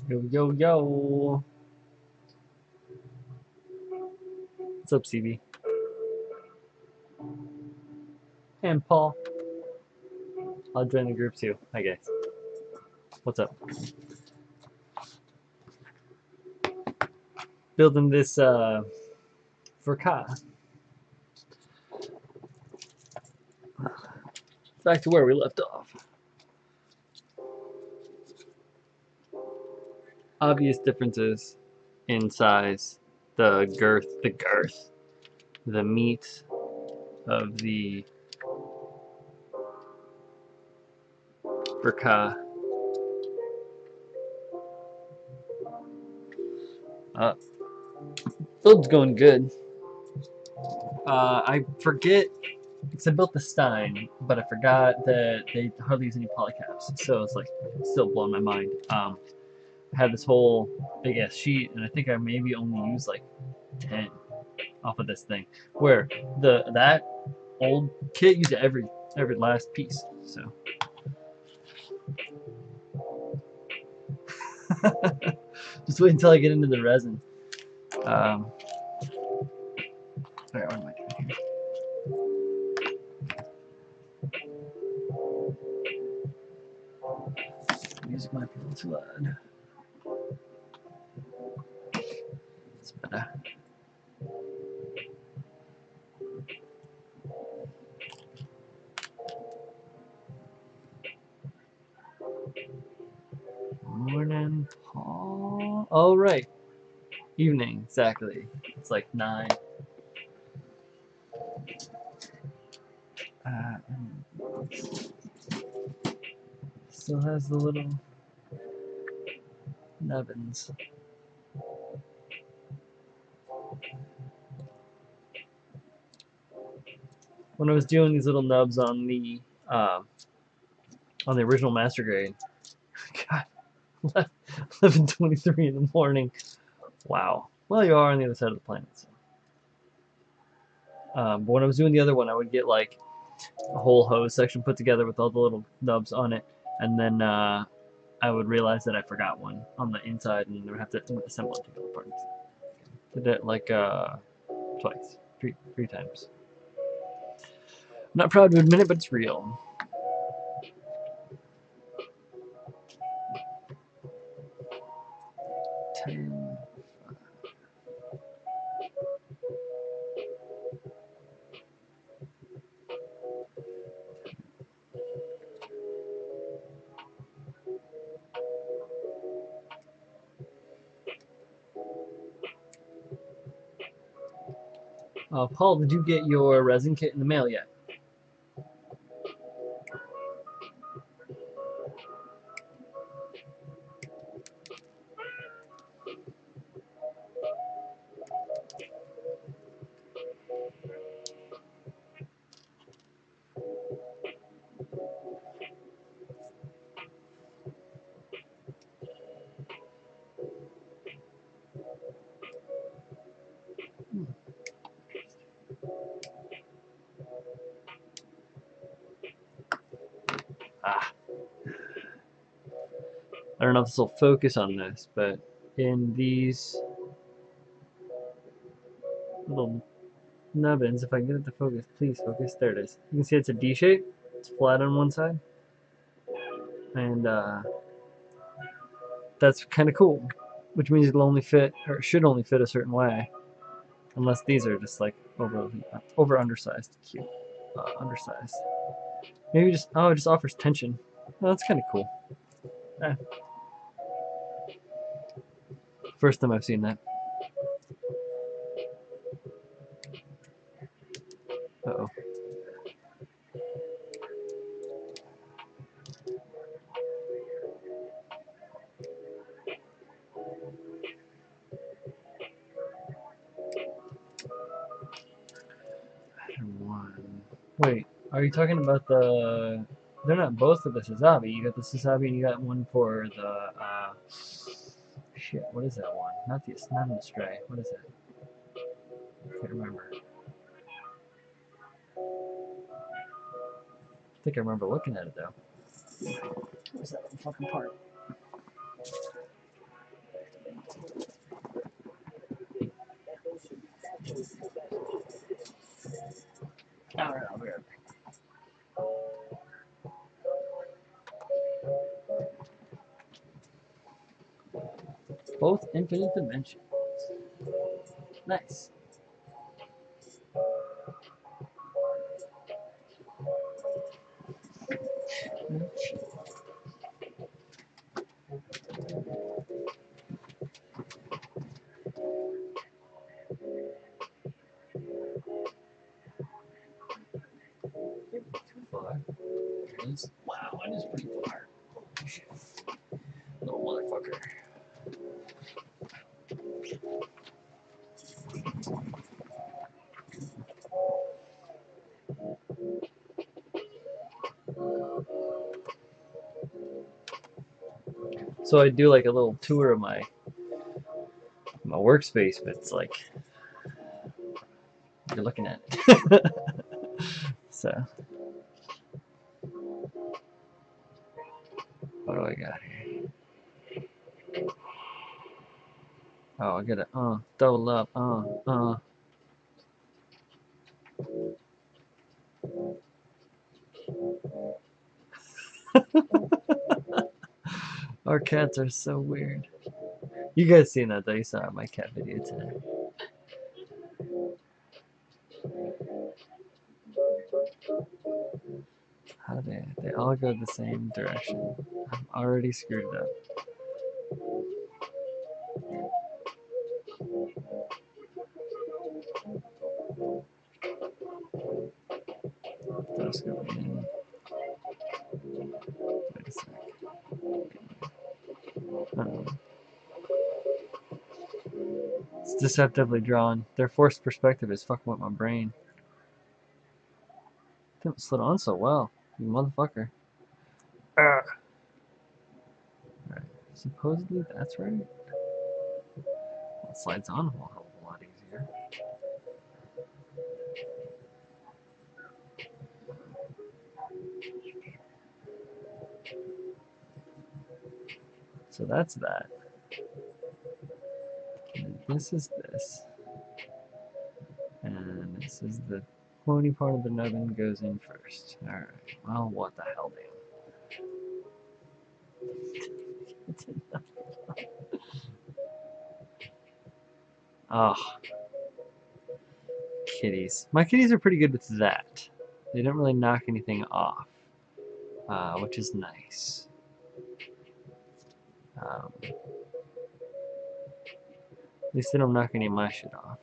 Yo, yo, yo. What's up, CB? And Paul. I'll join the group too, I guess. What's up? Building this ver.Ka. Back to where we left off. Obvious differences in size, the girth, the meat of the ver.Ka. Build's going good. I forget, because I built the Stein, but I forgot that they hardly use any polycaps, so it's like still blowing my mind. I had this whole big ass sheet, and I think I maybe only used like 10 off of this thing. Where that old kit used every last piece. So just wait until I get into the resin. Alright, what am I doing here? Music might be a little too loud. It's better. Morning, Paul. Oh, right. Evening, exactly. It's like 9. Still has the little nubbins. When I was doing these little nubs on the original master grade, God, 11:23 in the morning. Wow. Well, you are on the other side of the planet. So. But when I was doing the other one, I would get like a whole hose section put together with all the little nubs on it, and then I would realize that I forgot one on the inside, and I would have to assemble it together parts. Did it like twice, three times. I'm not proud to admit it, but it's real. Paul, did you get your resin kit in the mail yet? I don't know if this will focus on this, but in these little nubbins, if I get it to focus, please focus. There it is. You can see it's a D shape. It's flat on one side, and that's kind of cool. Which means it'll only fit, or it should only fit a certain way, unless these are just like over undersized. Cute, undersized. Maybe just, oh, it just offers tension. Oh, that's kind of cool. Eh. First time I've seen that. Uh-oh. One. Wait, are you talking about the... They're not both for the Sazabi. You got the Sazabi and you got one for the, shit, what is that one? Not an Astray. What is it? I can't remember. I think I remember looking at it, though. Where's that fucking part? Alright, I'll be right back. Both infinite dimensions. Nice. Too far. There it is. Wow, it is pretty far. Holy shit. Little motherfucker. So I do like a little tour of my workspace, but it's like you're looking at it. So what do I got here? Oh, I gotta double up, Our cats are so weird. You guys seen that though? You saw my cat video today. How they all go the same direction. I'm already screwed up. Those go in. Wait a sec. It's deceptively drawn. Their forced perspective is fucking with my brain. Didn't slid on so well, you motherfucker. Right. Supposedly that's right. Well, it slides on a hell of a lot easier. So that's that. And this is this. And this is the pointy part of the nubbin goes in first. Alright. Well, what the hell, damn. Oh. Kitties. My kitties are pretty good with that. They don't really knock anything off. Which is nice. At least they don't knock any of my shit off.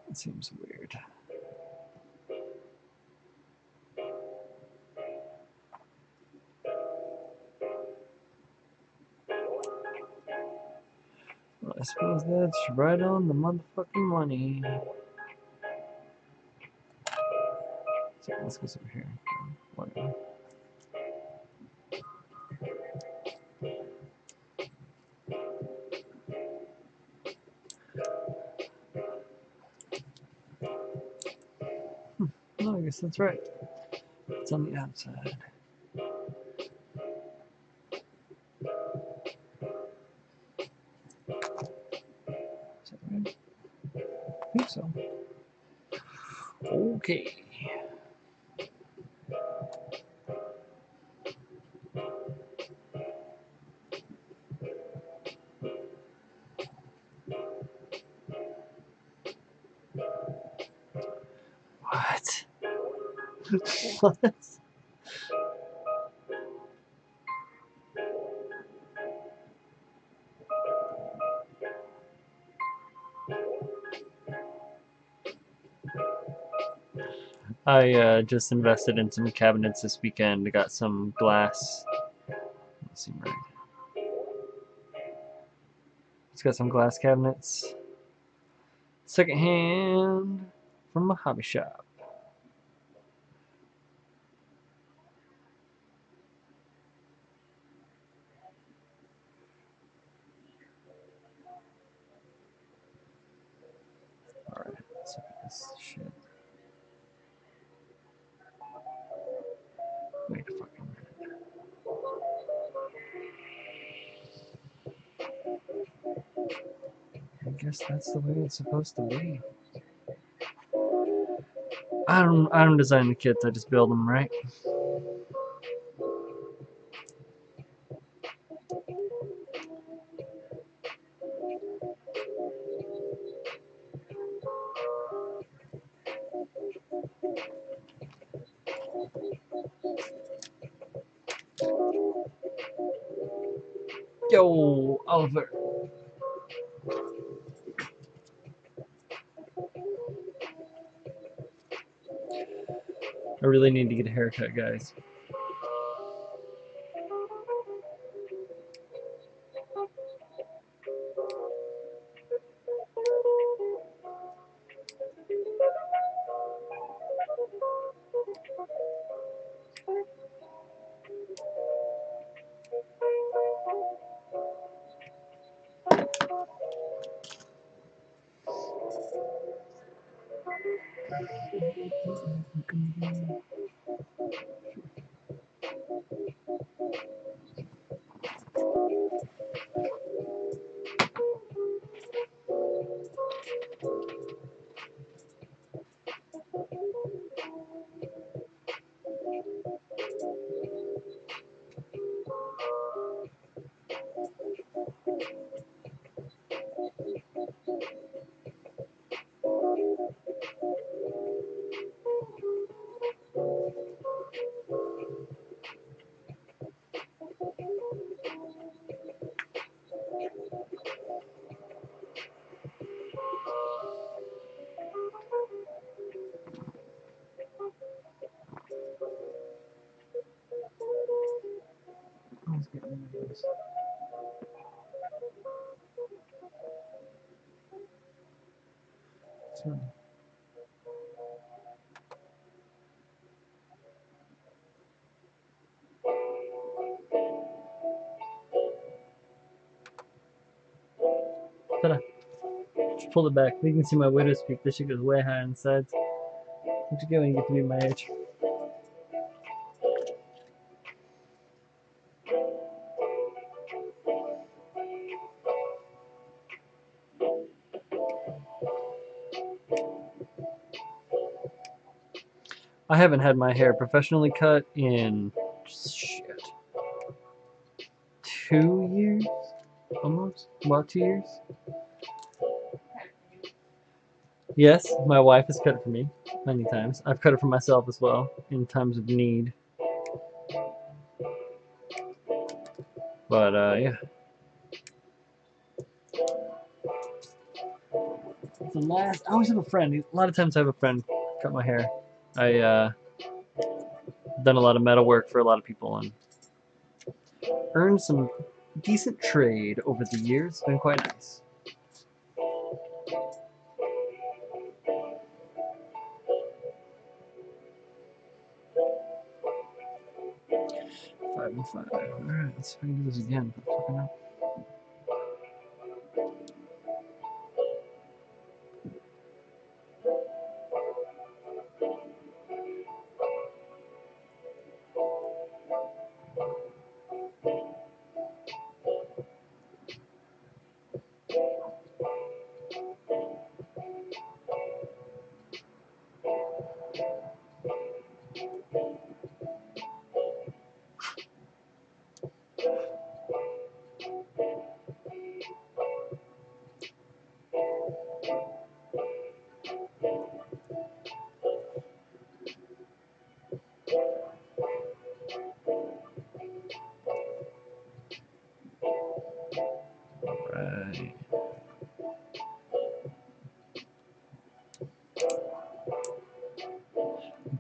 That seems weird. Well, I suppose that's right on the motherfucking money. So let's go over here. Whatever. No, I guess that's right. It's on the outside. Is that right? I think so. Okay. What? I just invested in some cabinets this weekend. I got some glass. Let's see, right. It's got some glass cabinets. Secondhand from a hobby shop. Alright, let's look at this shit. Wait a fucking minute. I guess that's the way it's supposed to be. I don't design the kits, I just build them, right? Yo, Oliver. I really need to get a haircut, guys. Let's get rid of this. Ta-da. Just pull it back. You can see my widow's peak. This shit goes way high on the sides. What you get when you get to be my age? I haven't had my hair professionally cut in shit 2 years, almost about 2 years. Yes, my wife has cut it for me many times. I've cut it for myself as well in times of need. But yeah, the last I always have a friend. A lot of times I have a friend cut my hair. I done a lot of metal work for a lot of people and earned some decent trade over the years. It's been quite nice. Five and five. Alright, let's see if I can do this again.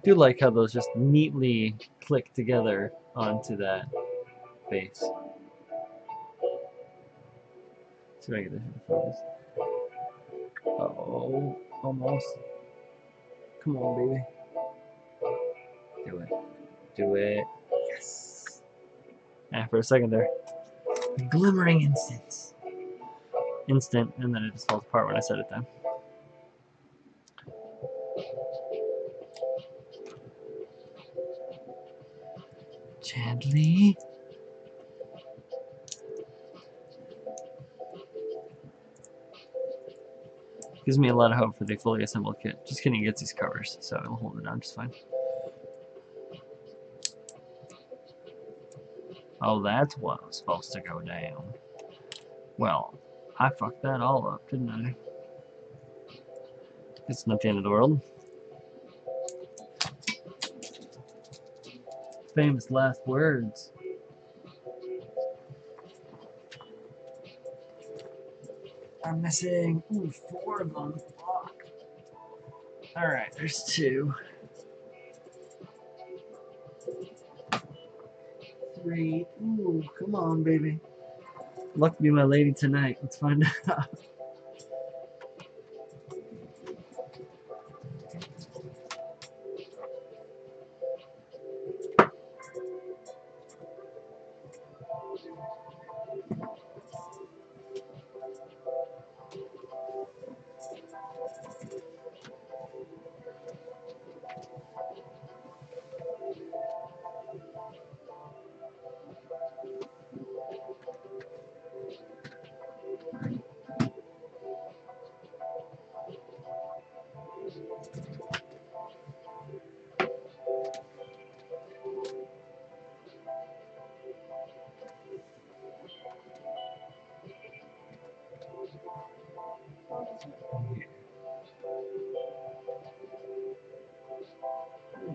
do like how those just neatly click together onto that base. See if I can get this into focus. Oh, almost. Come on, baby. Do it. Do it. Yes. And for a second there, a glimmering instant, and then it just falls apart when I set it down. Gently. Gives me a lot of hope for the fully assembled kit. Just kidding, it gets these covers, so it'll hold it down just fine. Oh, that's what was supposed to go down. Well, I fucked that all up, didn't I? It's not the end of the world. Famous last words. I'm missing 4 of them. Fuck. Alright, there's 2. 3. Ooh, come on, baby. Luck to be my lady tonight. Let's find out.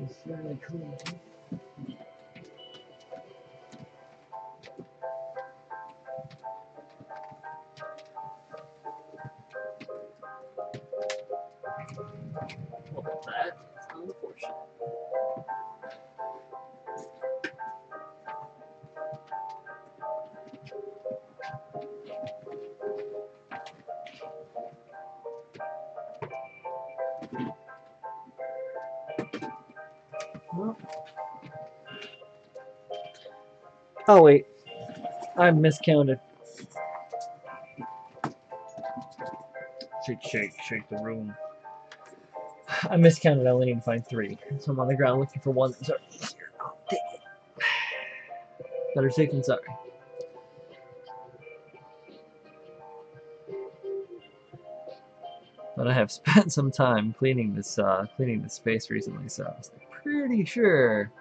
It's really cool. Well, that's unfortunate. Well. Oh wait, I miscounted. Shake, shake, shake the room. I miscounted. I only need to find 3, so I'm on the ground looking for one that's already here. Oh, dang it. Better safe than sorry. But I have spent some time cleaning this space recently, so I was pretty sure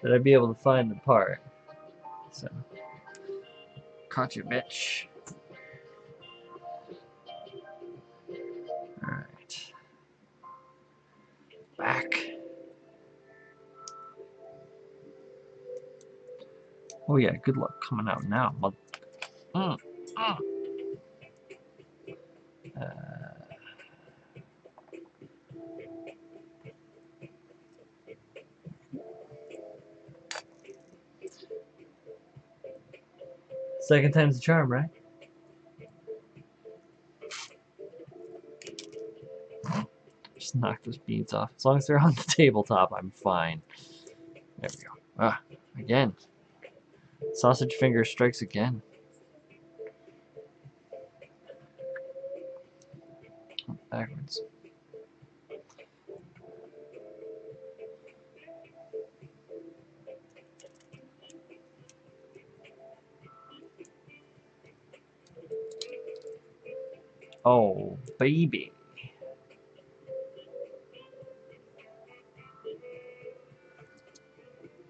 that I'd be able to find the part. So, caught you, bitch. All right, back. Oh yeah, good luck coming out now, mother. Second time's the charm, right? Just knock those beads off. As long as they're on the tabletop, I'm fine. There we go. Ah, again. Sausage finger strikes again. Backwards. Oh, baby.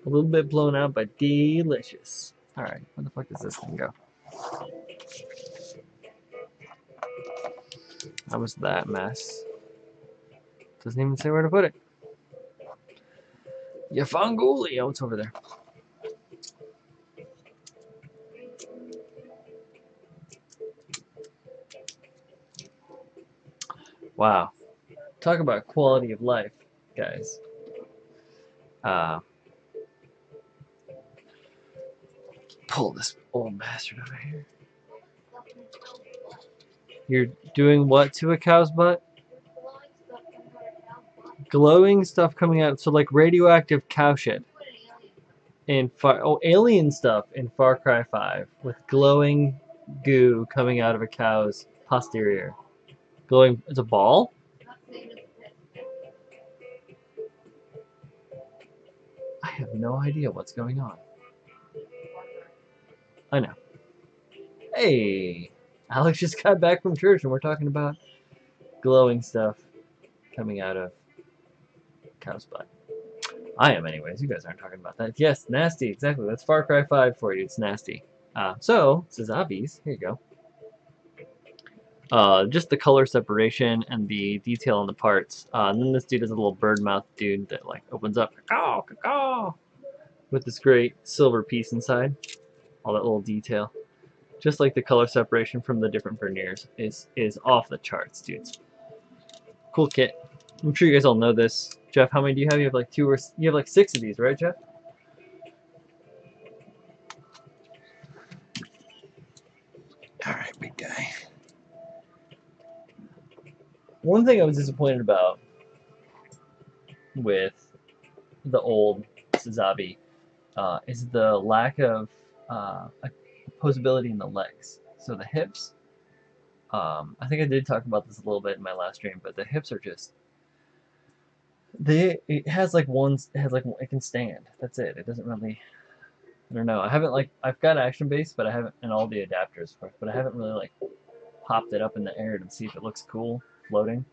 A little bit blown out, but delicious. Alright, where the fuck does this thing go? How was that mess? Doesn't even say where to put it. Yafanguli! Oh, it's over there. Wow. Talk about quality of life, guys. Uh, pull this old bastard over here. You're doing what to a cow's butt? Glowing stuff coming out. So like radioactive cow shit. Alien stuff in Far Cry 5 with glowing goo coming out of a cow's posterior. Glowing. It's a ball? I have no idea what's going on. I know. Hey! Alex just got back from church and we're talking about glowing stuff coming out of cow's butt. I am anyways. You guys aren't talking about that. Yes, nasty. Exactly. That's Far Cry 5 for you. It's nasty. So, Sazabis. Here you go. Just the color separation and the detail on the parts. And then this dude is a little bird mouth dude that like opens up, caw, caw, with this great silver piece inside. All that little detail. Just like the color separation from the different verniers is off the charts, dudes. Cool kit. I'm sure you guys all know this. Jeff, how many do you have? You have like you have like 6 of these, right, Jeff? All right, big guy. One thing I was disappointed about with the old Sazabi is the lack of opposability in the legs. So the hips, I think I did talk about this a little bit in my last stream, but the hips are just it has like it can stand. That's it. It doesn't really. I don't know. I've got action base, but I haven't, and all the adapters, of course, but I haven't really like popped it up in the air to see if it looks cool floating.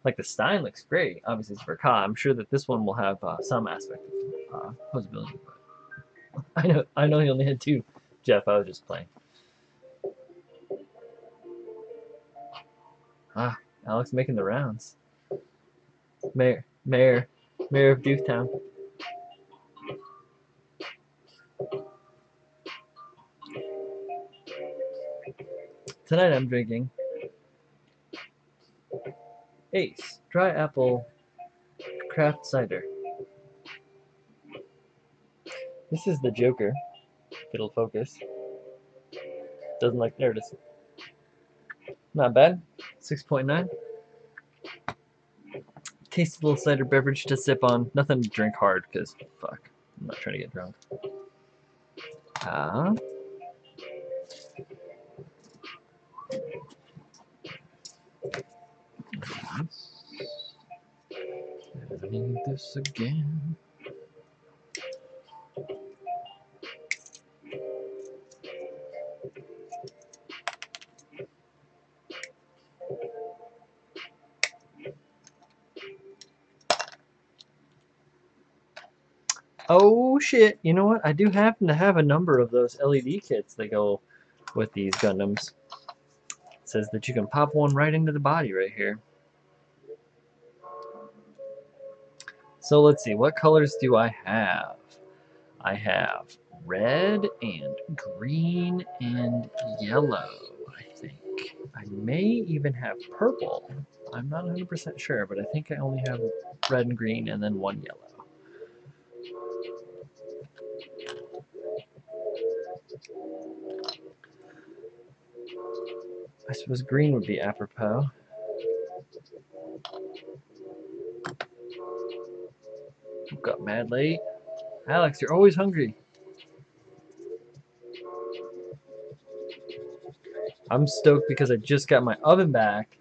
Like the Stein looks great. Obviously it's ver.Ka. I'm sure that this one will have some aspect of posability. But I know he only had 2. Jeff, I was just playing. Alex making the rounds. Mayor of Duketown. Tonight I'm drinking Ace Dry Apple Craft Cider. This is the Joker. If it'll focus. Doesn't like, there it is. Not bad. 6.9. Tasty little cider beverage to sip on. Nothing to drink hard, because fuck. I'm not trying to get drunk. I need this again. Oh shit, you know what? I do happen to have a number of those LED kits that go with these Gundams. It says that you can pop one right into the body right here. So let's see, what colors do I have? I have red and green and yellow, I think. I may even have purple. I'm not 100% sure, but I think I only have red and green and then 1 yellow. I suppose green would be apropos. Woke up mad late. Alex, you're always hungry. I'm stoked because I just got my oven back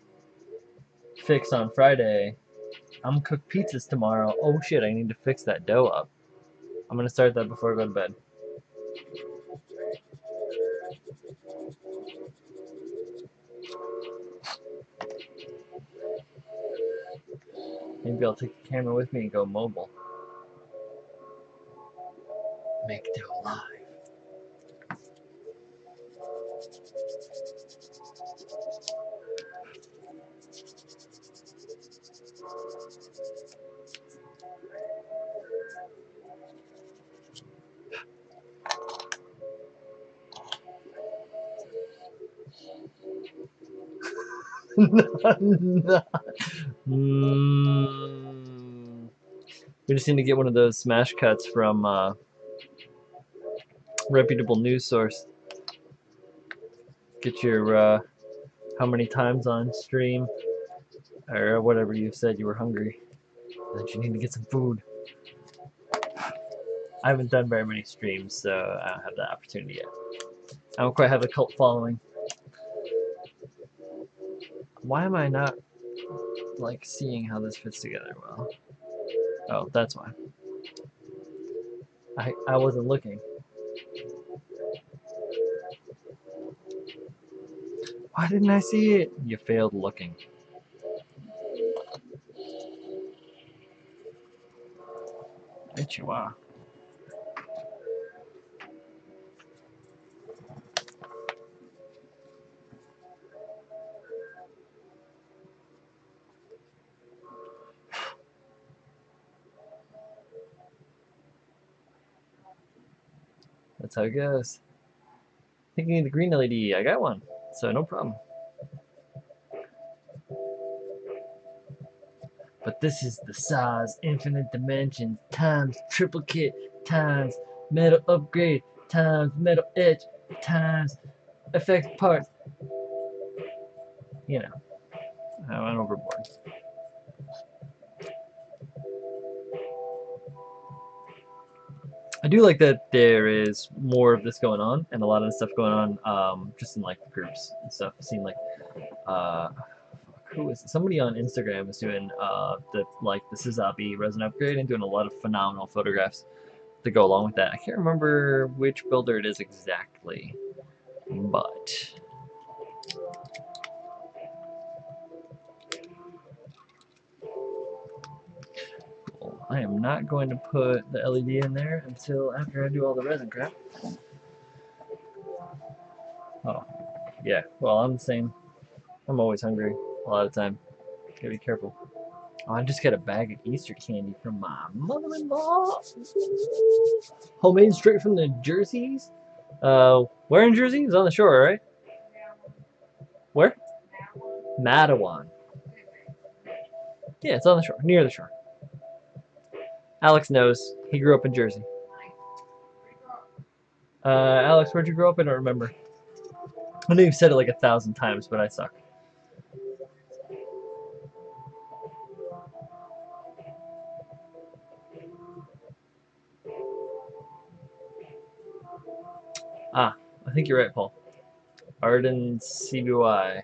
fixed on Friday. I'm gonna cook pizzas tomorrow. Oh shit, I need to fix that dough up. I'm gonna start that before I go to bed. Maybe I'll take the camera with me and go mobile. Make dough live. We just need to get one of those smash cuts from reputable news source. Get your how many times on stream or whatever you said you were hungry. That you need to get some food. I haven't done very many streams, so I don't have that opportunity yet. I don't quite have a cult following. Why am I not like seeing how this fits together well? Oh, that's why. I wasn't looking. Why didn't I see it? You failed looking. Bet you are. That's how it goes. I think you need the green LED. I got one, so no problem. But this is the size, infinite dimensions, times triplicate, times metal upgrade, times metal edge, times effect parts. You know, I went overboard. I do like that there is more of this going on, and a lot of the stuff going on just in like the groups and stuff. I've seen like who is it? Somebody on Instagram is doing the Sazabi resin upgrade and doing a lot of phenomenal photographs to go along with that. I can't remember which builder it is exactly, but cool. I am not going to put the LED in there until after I do all the resin crap. Oh, yeah. Well, I'm the same. I'm always hungry a lot of the time. Gotta be careful. Oh, I just got a bag of Easter candy from my mother-in-law. Homemade straight from the Jerseys. Where in Jersey? It's on the shore, right? Where? Matawan. Yeah, it's on the shore, near the shore. Alex knows. He grew up in Jersey. Alex, where'd you grow up? I don't remember. I know you've said it like 1,000 times, but I suck. Ah, I think you're right, Paul. Arden CBY.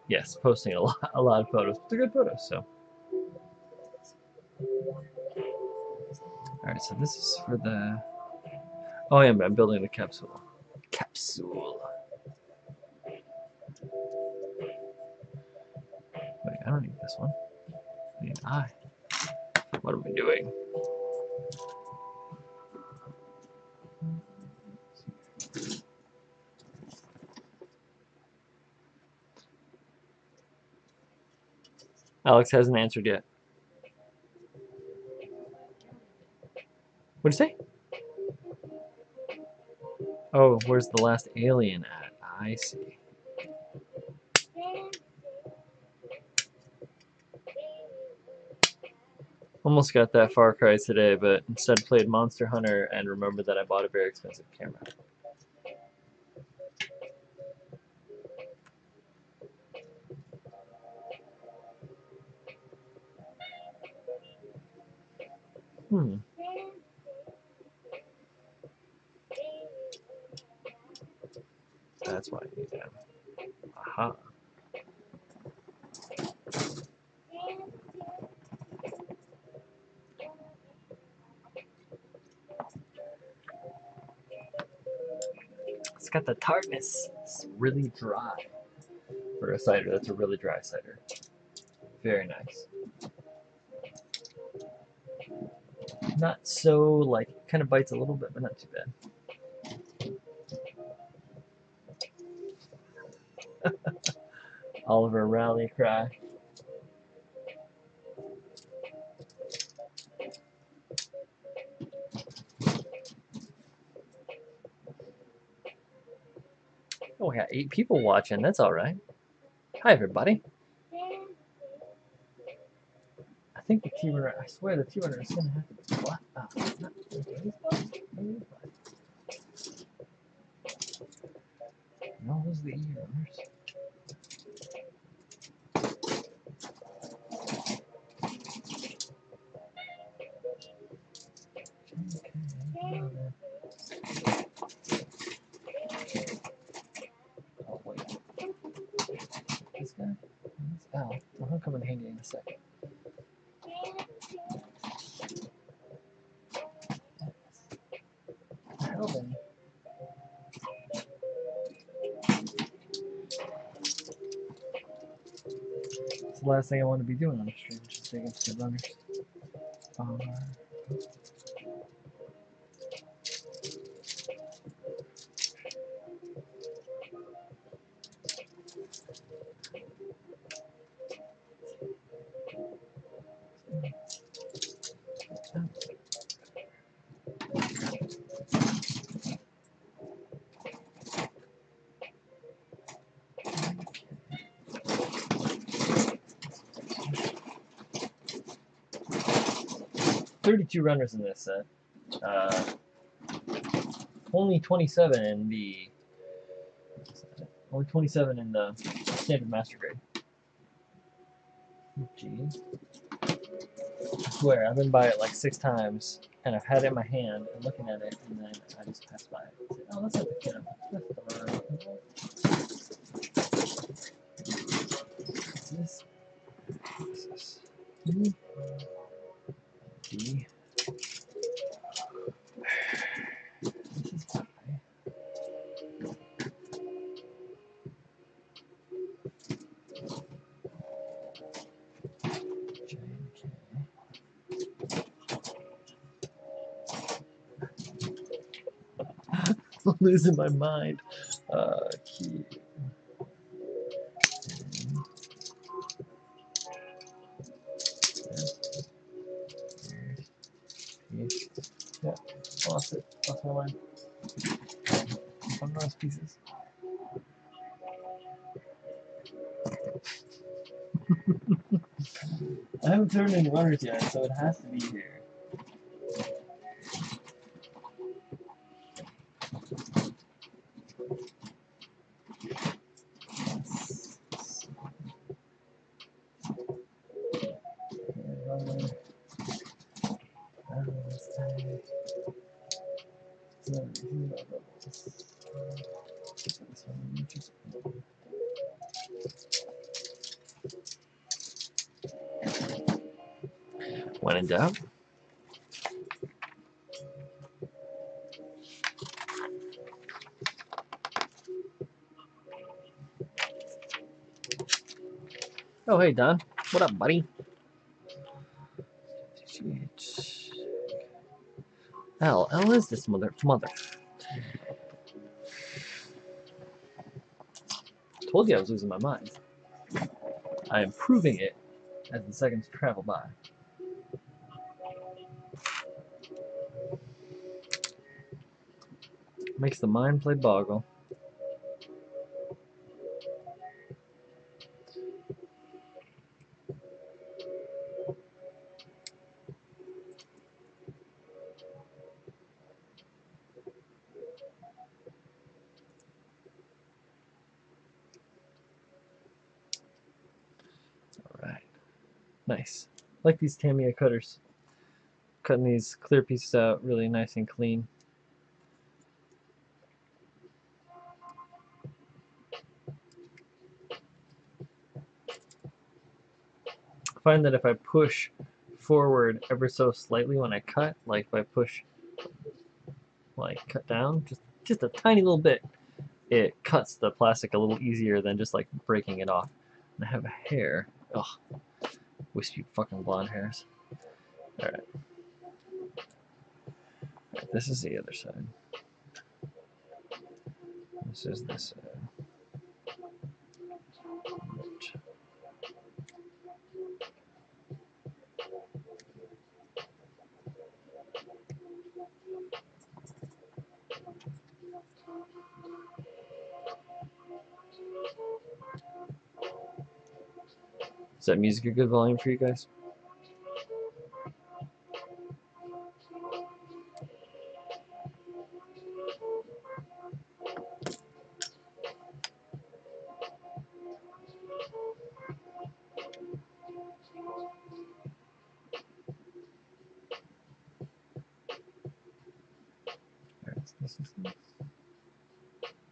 Yes, posting a lot of photos. They're good photos, so. Alright, so this is for the... Oh yeah, I'm building the capsule. Capsule. Wait, I don't need this one. I need I. What am I doing? Alex hasn't answered yet. What'd you say? Oh, where's the last alien at? I see. Almost got that Far Cry today, but instead played Monster Hunter and remembered that I bought a very expensive camera. That's why I need them. Aha. It's got the tartness. It's really dry. For a cider, that's a really dry cider. Very nice. Not so, like, kind of bites a little bit, but not too bad. Oliver rally cry. Oh, we got 8 people watching. That's all right. Hi, everybody. I think the T-runner, I swear the T-runner is going to have to be black. Oh, it's not. No, those are the E-runners. Oh, wait. This guy? Oh, he'll come in handy in a second. Hell then. It's the last thing I want to be doing on the stream, just against the runners. 32 runners in this set. Only 27 in the standard master grade. Gee. I swear, I've been by it like 6 times, and I've had it in my hand and looking at it, and then I just pass by it. Say, oh, that's not the kid. That's the runner. What's this? What's this? G. This is I. J and K. I'm losing my mind. Q. Yeah, lost it. Lost my mind. One of those pieces. I haven't turned any runners yet, so it has to be here. When in doubt. Oh, hey, Don. What up, buddy? L is this mother. Told you I was losing my mind. I am proving it as the seconds travel by. Makes the mind play boggle. Alright. Nice. I like these Tamiya cutters. Cutting these clear pieces out really nice and clean. I find that if I push forward ever so slightly when I cut, like if I push, like cut down just a tiny little bit, it cuts the plastic a little easier than just like breaking it off. And I have a hair. Ugh. Wispy fucking blonde hairs. Alright. This is the other side. This is this side. Is that music a good volume for you guys?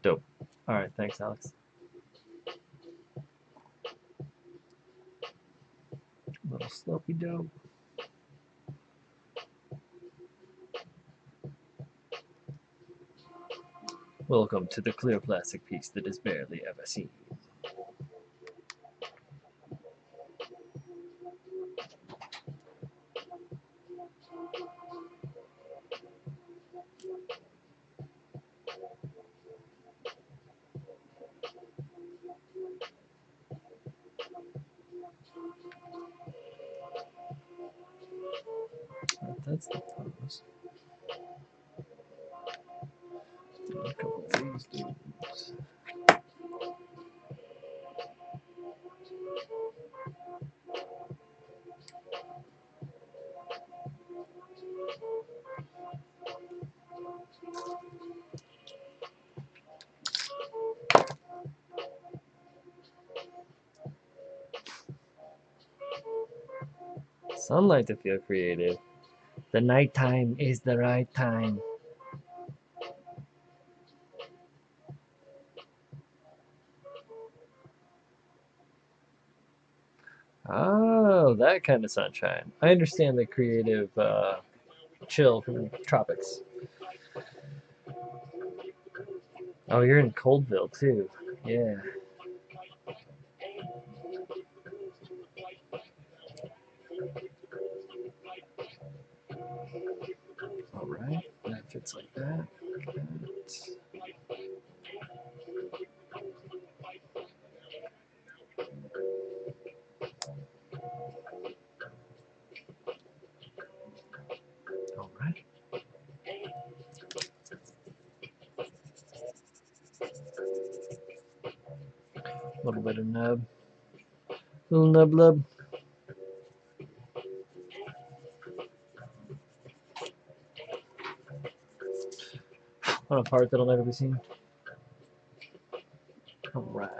Dope. All right, thanks, Alex. Little sloppy dope. Welcome to the clear plastic piece that is barely ever seen. That's the pose. A couple of these dudes. Sunlight to feel creative. The nighttime is the right time. Oh, that kind of sunshine. I understand the creative chill from the tropics. Oh, you're in Coldville too. Yeah. All right. That fits like that. All right. A little bit of nub. Little nub lub. On a part that'll never be seen. All right.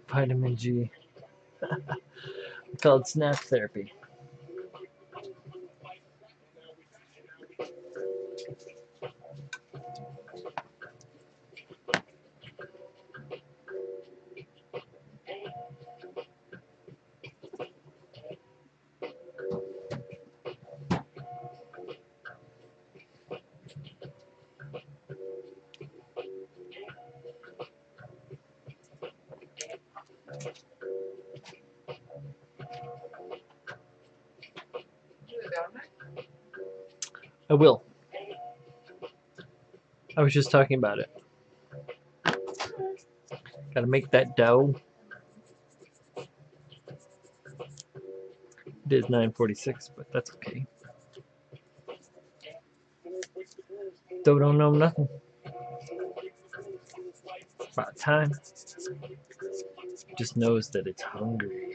Vitamin G. Called snap therapy. I will. I was just talking about it. Gotta make that dough. It is 9:46, but that's okay. Dough don't know nothing. About time. Just knows that it's hungry.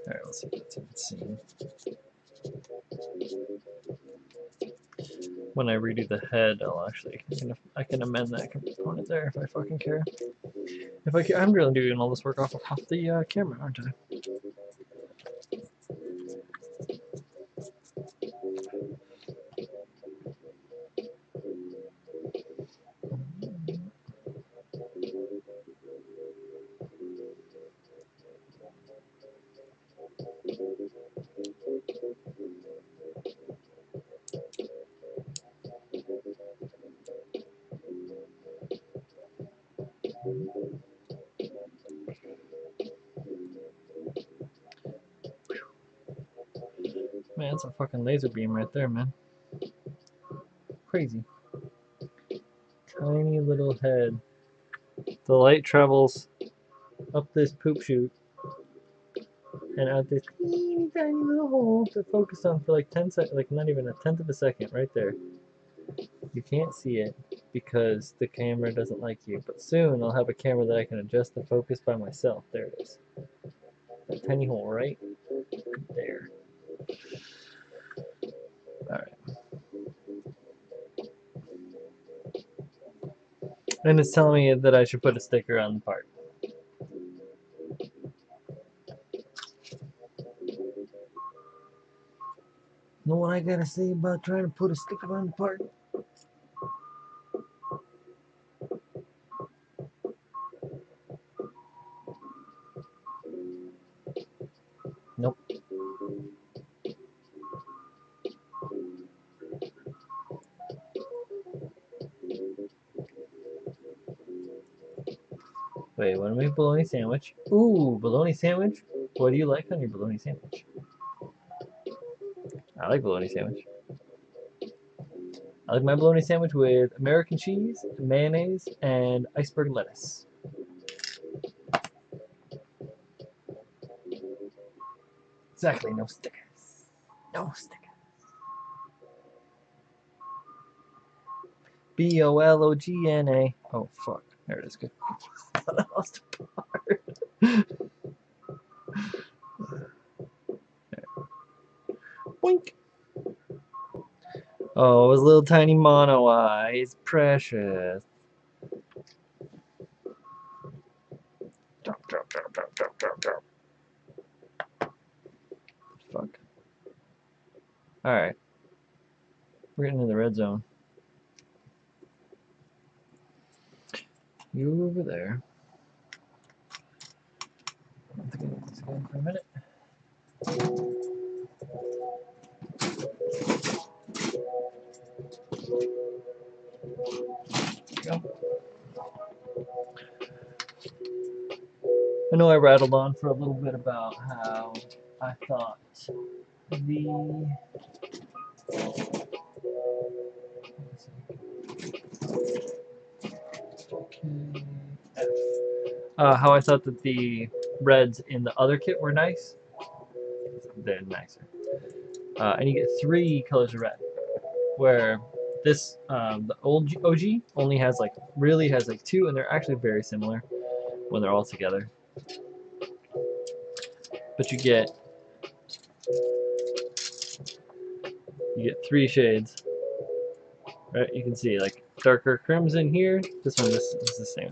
Alright, let's see if that's even seen. When I redo the head, I'll actually I can amend that component there if I fucking care. If I care, I'm really doing all this work off the camera, aren't I? Man, that's a fucking laser beam right there, man. Crazy. Tiny little head. The light travels up this poop chute and out this teeny tiny little hole to focus on for like 10 seconds, like not even a tenth of a second, right there. You can't see it because the camera doesn't like you, but soon I'll have a camera that I can adjust the focus by myself. There it is. That tiny hole right there. Alright. And it's telling me that I should put a sticker on the part. Know what I gotta say about trying to put a sticker on the part? Nope. Wait, want to make bologna sandwich? Ooh, bologna sandwich? What do you like on your bologna sandwich? I like bologna sandwich. I like my bologna sandwich with American cheese, mayonnaise, and iceberg lettuce. Exactly, no stickers. No stickers. B-O-L-O-G-N-A. Oh, fuck. There it is. Good. I lost a part. Boink. Oh, his little tiny mono eye. He's precious. Fuck. Alright. We're getting in the red zone. You over there. I don't think I need this again for a minute. Go. I know I rattled on for a little bit about how I thought the how I thought that the reds in the other kit were nice. They're nicer. And you get 3 colors of red, where this the old OG only has like 2, and they're actually very similar when they're all together. But you get 3 shades. Right? You can see like darker crimson here. This is the same.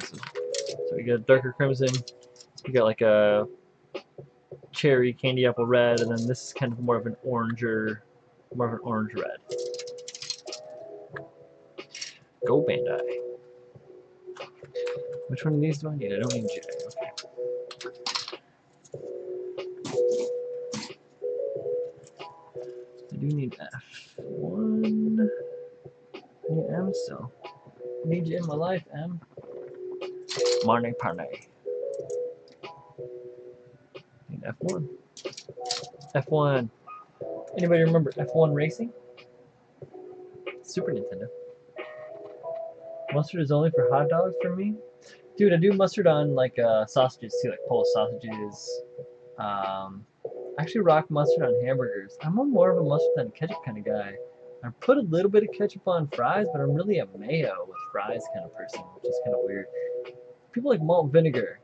So you got darker crimson. You got like a cherry candy apple red, and then this is kind of more of an orange red. Go Bandai. Which one of these do I need? I don't need J. Okay. I do need F1. I need M still. I need you in my life, M. Marne Parne. Need F1. F1. Anybody remember F1 Racing? Super Nintendo. Mustard is only for hot dogs for me? Dude, I do mustard on like sausages too, like Polish sausages. Actually rock mustard on hamburgers. I'm more of a mustard than ketchup kind of guy. I put a little bit of ketchup on fries, but I'm really a mayo with fries kind of person, which is kind of weird. People like malt vinegar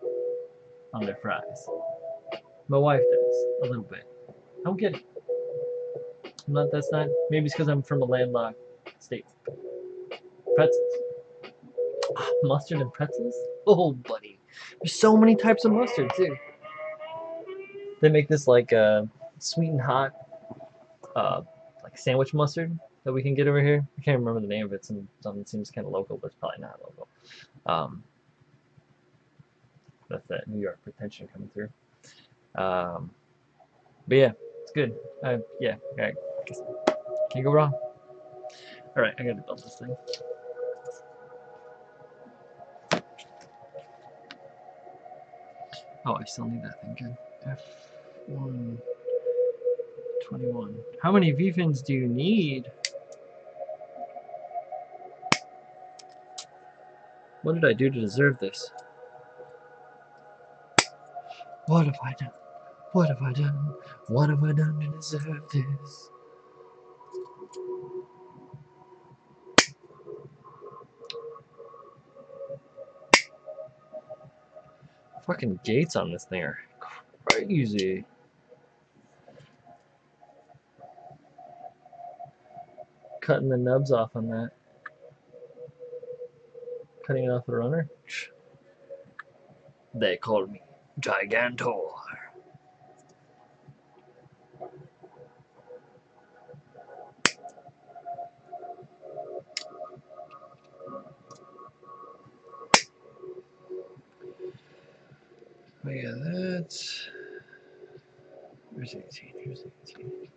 on their fries. My wife does, a little bit. I don't get it. That's not, maybe it's because I'm from a landlocked state. Pretzels. Mustard and pretzels? Oh, buddy. There's so many types of mustard, too. They make this like sweet and hot like sandwich mustard that we can get over here. I can't remember the name of it. Something seems kind of local, but it's probably not local. That's that New York pretension coming through. But yeah, it's good. Yeah, I guess can't go wrong. All right, I gotta build this thing. Oh, I still need that thing. Good. F1 21. How many V-fins do you need? What did I do to deserve this? What have I done? What have I done? What have I done to deserve this? Fucking gates on this thing are crazy. Cutting the nubs off on that. Cutting it off the runner. They call me Gigantor. Oh yeah, that's... Where's 18? Here's 18.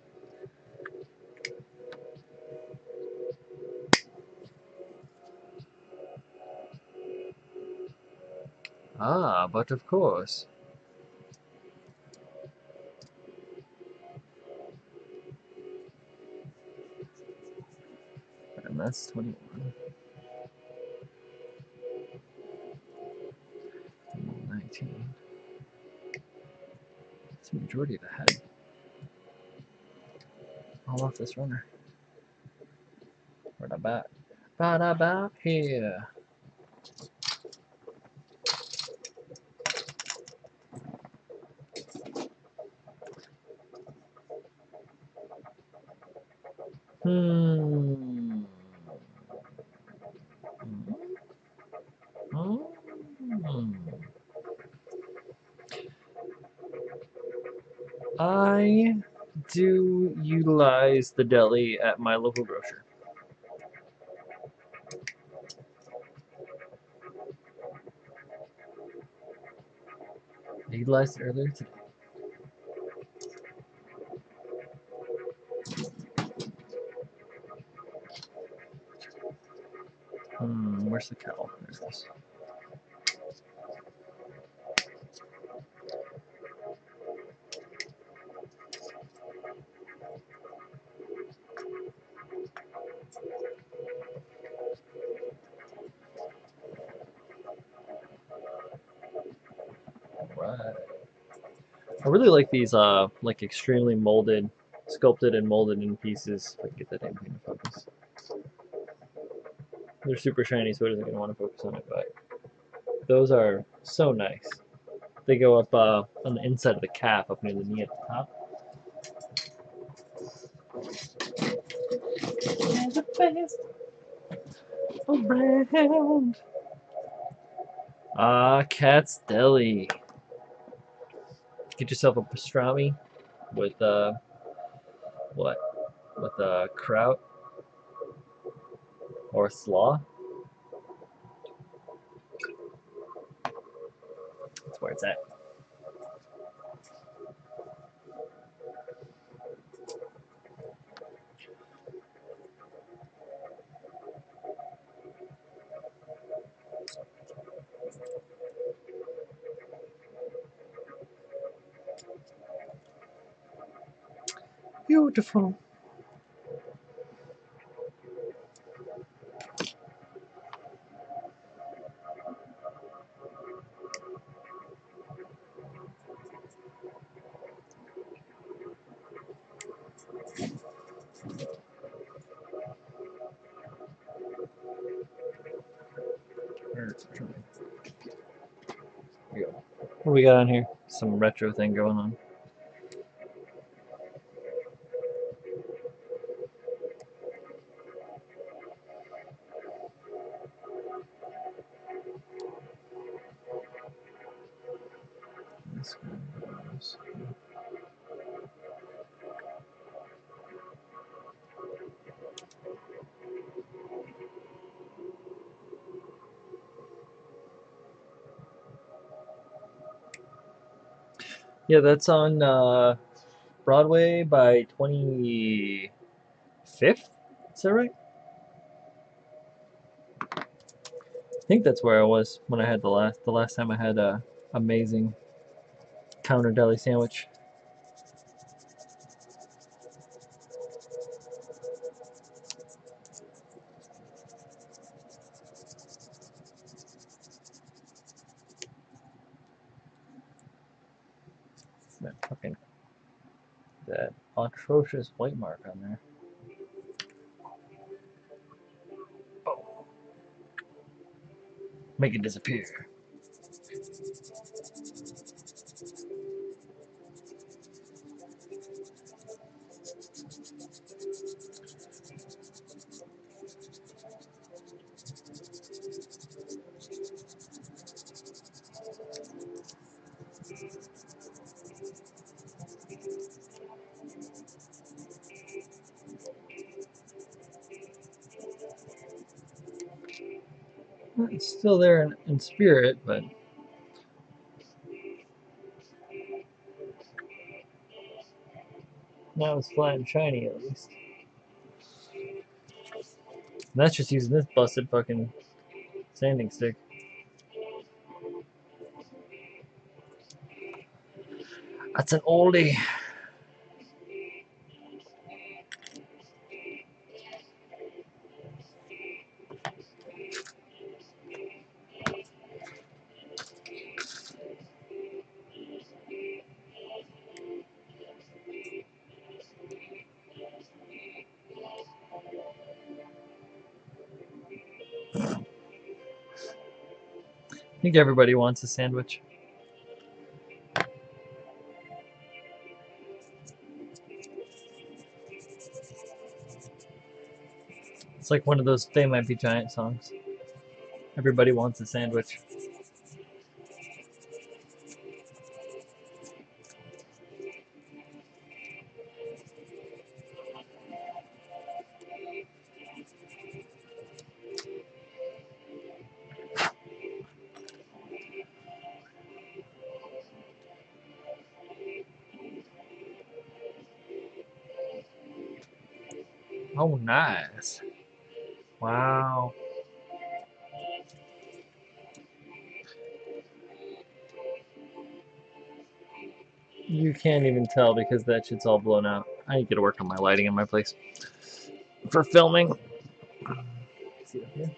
Ah, but of course. And that's 21. 19. It's the majority of the head. All off this runner. Right about. Right about here. Hmm. Hmm. I do utilize the deli at my local grocer. I utilized it earlier today. Where's the cow? There's this. Right. I really like these like extremely molded, sculpted and molded in pieces. If I can get that damn thing to focus. They're super shiny, so it isn't gonna want to focus on it, but those are so nice. They go up on the inside of the calf, up near the knee at the top. The best around. Ah, Cat's Deli. Get yourself a pastrami with what? With kraut or slaw. That's where it's at. Beautiful. Here we go. What do we got on here? Some retro thing going on. This goes. Yeah, that's on Broadway by 25th. Is that right? I think that's where I was when I had the last time I had amazing Counter deli sandwich. That fucking that atrocious white mark on there. Oh, make it disappear. It's still there in spirit, but now it's flat and shiny at least. And that's just using this busted fucking sanding stick. That's an oldie. I think everybody wants a sandwich. It's like one of those They Might Be Giant songs. Everybody wants a sandwich. Oh, nice. Wow. You can't even tell because that shit's all blown out. I need to get to work on my lighting in my place for filming. See up here?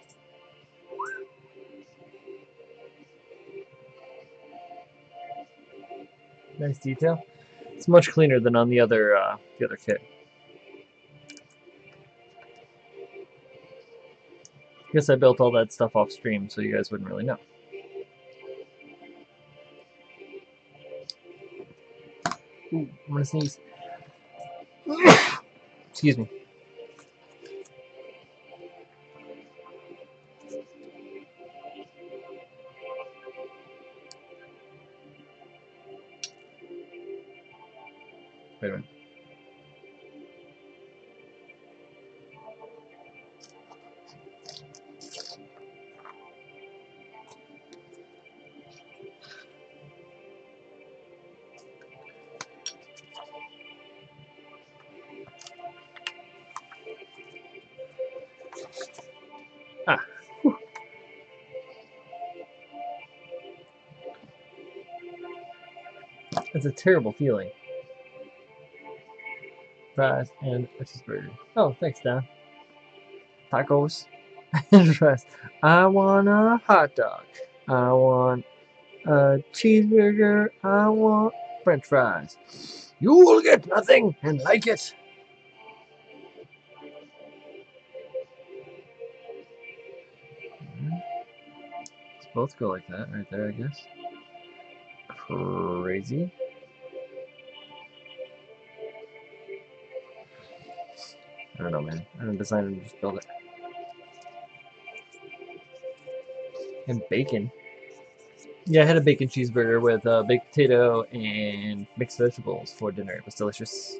Nice detail. It's much cleaner than on the other kit. Guess I built all that stuff off stream, so you guys wouldn't really know. Ooh, I'm gonna sneeze. Excuse me. Wait a minute. Ah. Whew. It's a terrible feeling. Fries and a cheeseburger. Oh, thanks, Don. Tacos and fries. I want a hot dog. I want a cheeseburger. I want French fries. You will get nothing and like it. Let's both go like that right there, I guess. Crazy. I don't know, man. I don't design it, just build it. And bacon. Yeah, I had a bacon cheeseburger with baked potato and mixed vegetables for dinner. It was delicious.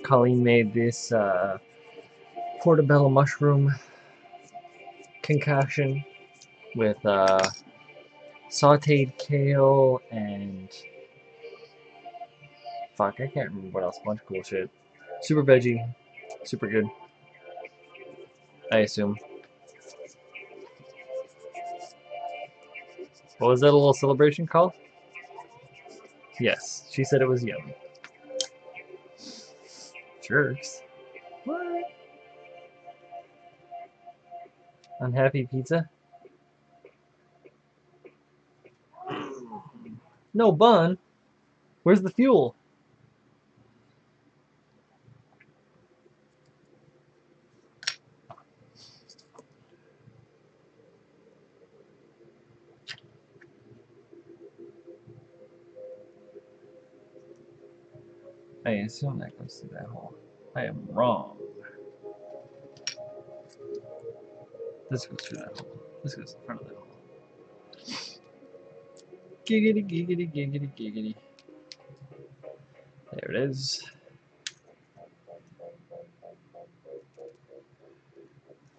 Colleen made this portobello mushroom concoction with sauteed kale and fuck, I can't remember what else. A bunch of cool shit. Super veggie, super good. I assume. What was that little celebration called? Yes, she said it was yummy. Jerks. What? Unhappy pizza? No bun? Where's the fuel? I assume that goes through that hole. I am wrong. This goes through that hole. This goes in front of that hole. Giggity, giggity, giggity, giggity. There it is.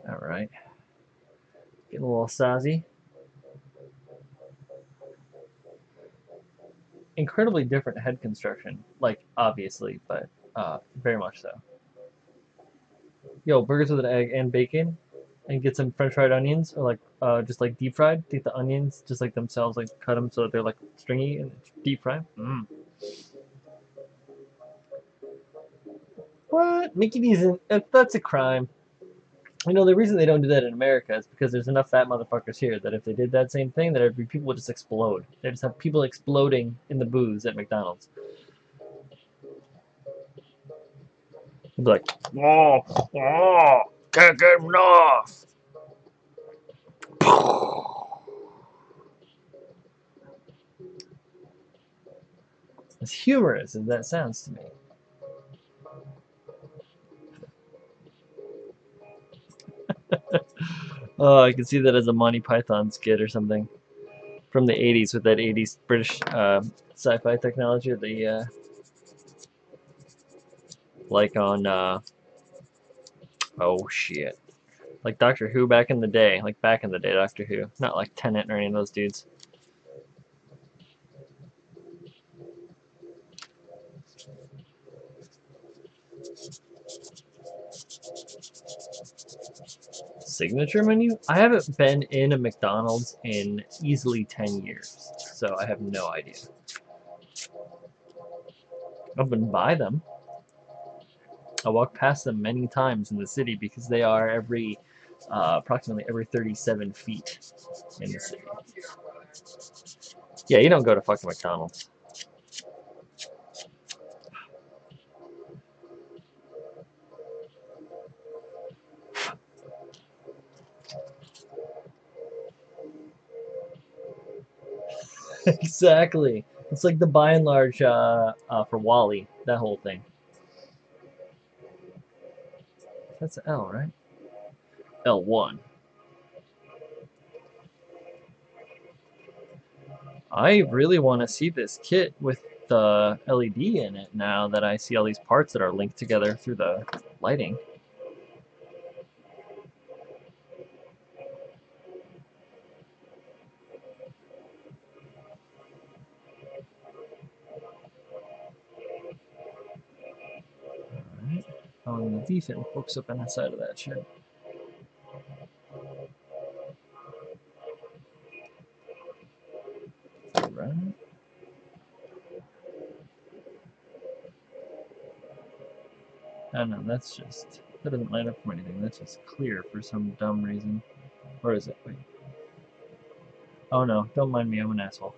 Alright. Getting a little Sazabi. Incredibly different head construction. Like, obviously, but very much so. Yo, burgers with an egg and bacon. And get some french fried onions, or like just like deep fried. Take the onions, just like themselves, like cut them so that they're like stringy and deep fried. Mm. What? Mickey D's, that's a crime. You know, the reason they don't do that in America is because there's enough fat motherfuckers here that if they did that same thing, that people would just explode. They just have people exploding in the booths at McDonald's. They'd be like, oh, oh, can't get enough. As humorous as that sounds to me. Oh, I can see that as a Monty Python skit or something from the 80s with that 80s British sci-fi technology. The like on oh shit, like Doctor Who back in the day, Doctor Who, not like Tennant or any of those dudes. Signature menu? I haven't been in a McDonald's in easily 10 years, so I have no idea. I've been by them. I walk past them many times in the city because they are approximately every 37 feet in the city. Yeah, you don't go to fucking McDonald's. Exactly. It's like the by and large for Wally, that whole thing. That's L, right? L1. I really want to see this kit with the LED in it now that I see all these parts that are linked together through the lighting. Alright. Oh, and the V-fin hooks up on the side of that shit. Alright. Oh no, that's just, that doesn't light up from anything. That's just clear for some dumb reason. Or is it? Wait. Oh no, don't mind me, I'm an asshole.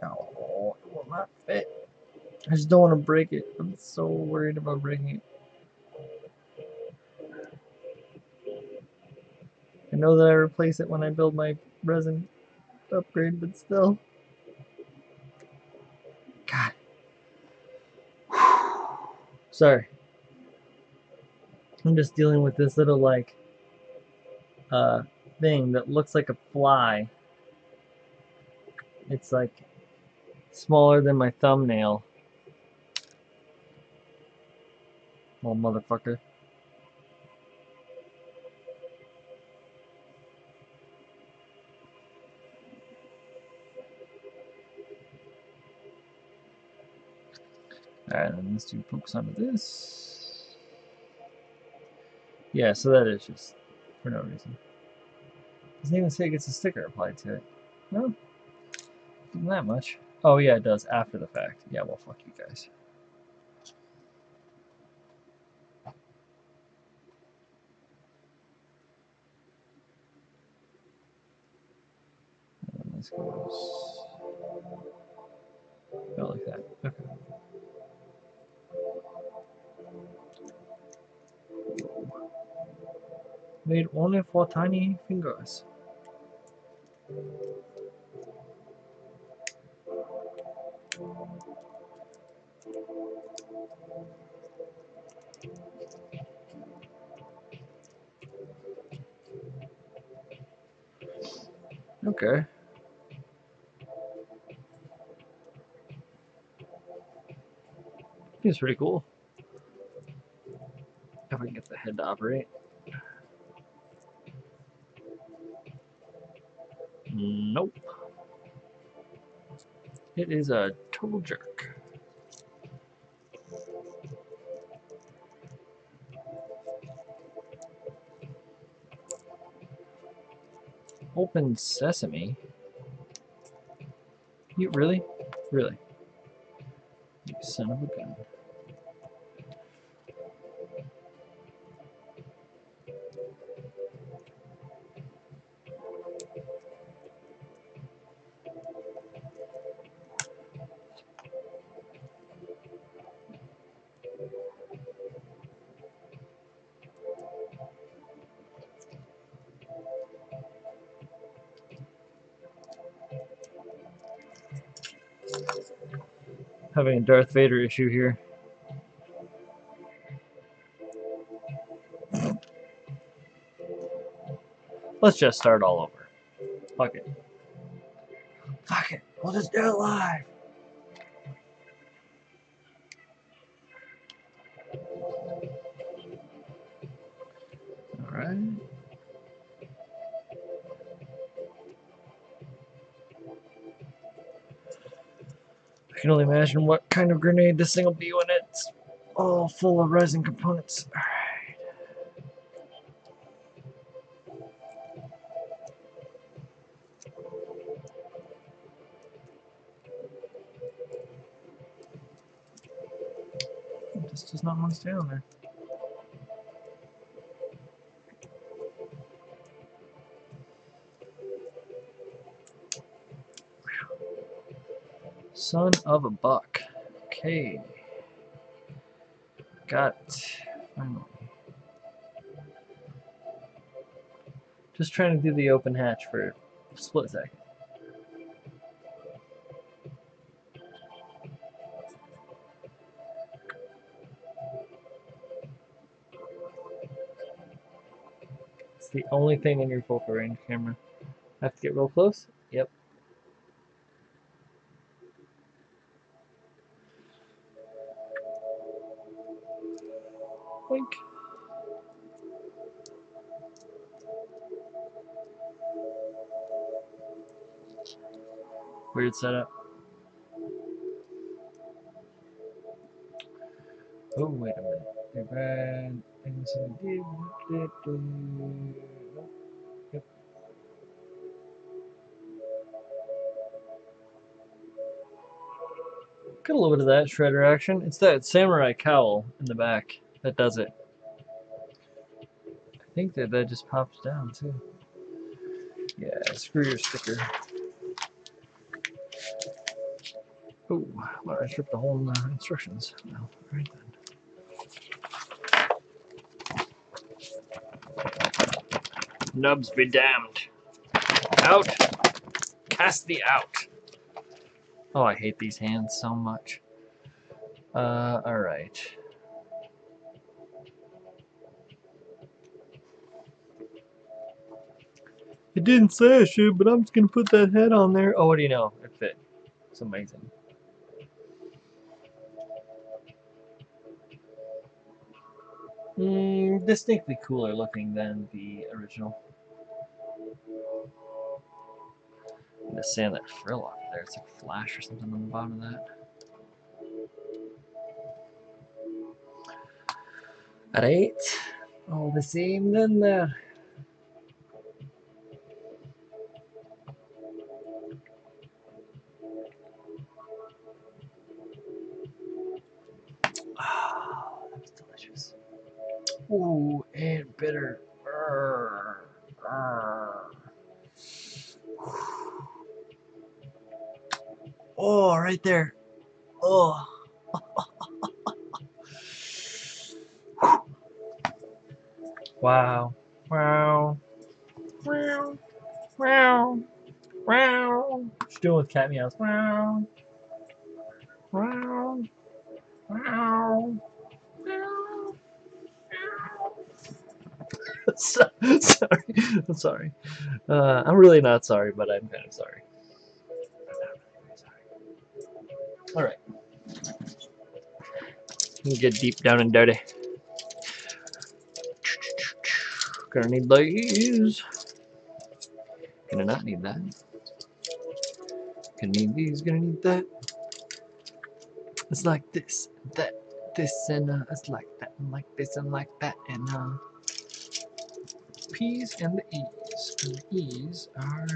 Oh, it will not fit. I just don't want to break it. I'm so worried about breaking it. I know that I replace it when I build my resin upgrade, but still. God. Sorry. I'm just dealing with this little, like, thing that looks like a fly. It's, like, smaller than my thumbnail. Little motherfucker. And then this dude pokes onto this. Yeah, so that is just for no reason. Doesn't even say it gets a sticker applied to it. No, not that much. Oh yeah, it does after the fact. Yeah, well, fuck you guys. And this goes. Oh, like that. Okay. Made only for tiny fingers. Okay. Seems pretty cool. If I can get the head to operate. Nope. It is a total jerk. Open sesame? You really? Really? You son of a gun. Having a Darth Vader issue here. Let's just start all over. Fuck it. Fuck it. We'll just do it live. Alright. I can only imagine what kind of grenade this thing will be when it's all full of resin components. Alright. This does not want to stay on there. Son of a buck. Okay. Got it. Finally. Just trying to do the open hatch for a split second. It's the only thing in your focal range camera. Have to get real close? Yep. Wink. Weird setup. Oh, wait a minute. Too bad. Nope. Yep. Got a little bit of that shredder action. It's that samurai cowl in the back that does it. I think that just pops down too. Yeah, screw your sticker. Oh, well, I stripped the whole instructions. Well, right then. Nubs be damned. Out. Cast thee out. Oh, I hate these hands so much. Alright. It didn't say I should, but I'm just gonna put that head on there. Oh, what do you know? It fit. It's amazing. Distinctly cooler looking than the original. I'm gonna sand that frill off there. It's like flash or something on the bottom of that. Alright, all the same then there. Ah, that's delicious. Ooh, and bitter. Arr, arr. Oh, right there. Oh. Wow. Wow. Wow. Wow. Wow. She's doing with cat meows. Wow. Wow. Wow. Wow. Sorry. I'm sorry. I'm really not sorry, but I'm kind of sorry. I'm not really sorry. All right. Let me get deep down and dirty. Gonna need these. Gonna not need that. Gonna need these. Gonna need that. It's like this, that, this, and it's like that, and like this, and like that, and P's and the E's. And the E's are,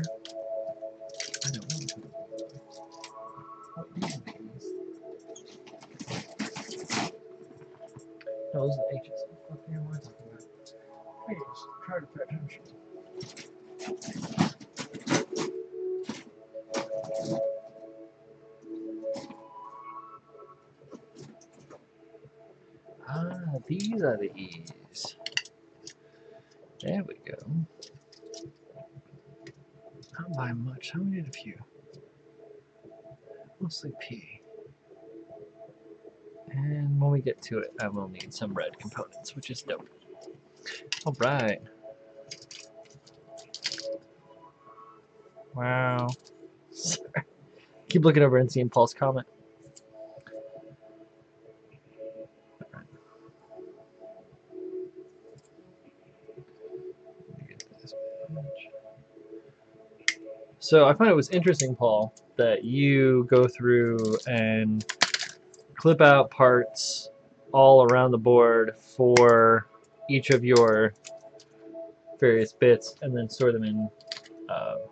I don't know. What E's are the E's? No, those are the H's. What the hell am I talking about? Please, try to pay attention. Ah, these are the E's. There we go. Not by much. I only need a few. Mostly P. And when we get to it, I will need some red components, which is dope. Alright. Wow. Sorry. Keep looking over and seeing Paul's comment. So I find it was interesting, Paul, that you go through and clip out parts all around the board for each of your various bits and then store them in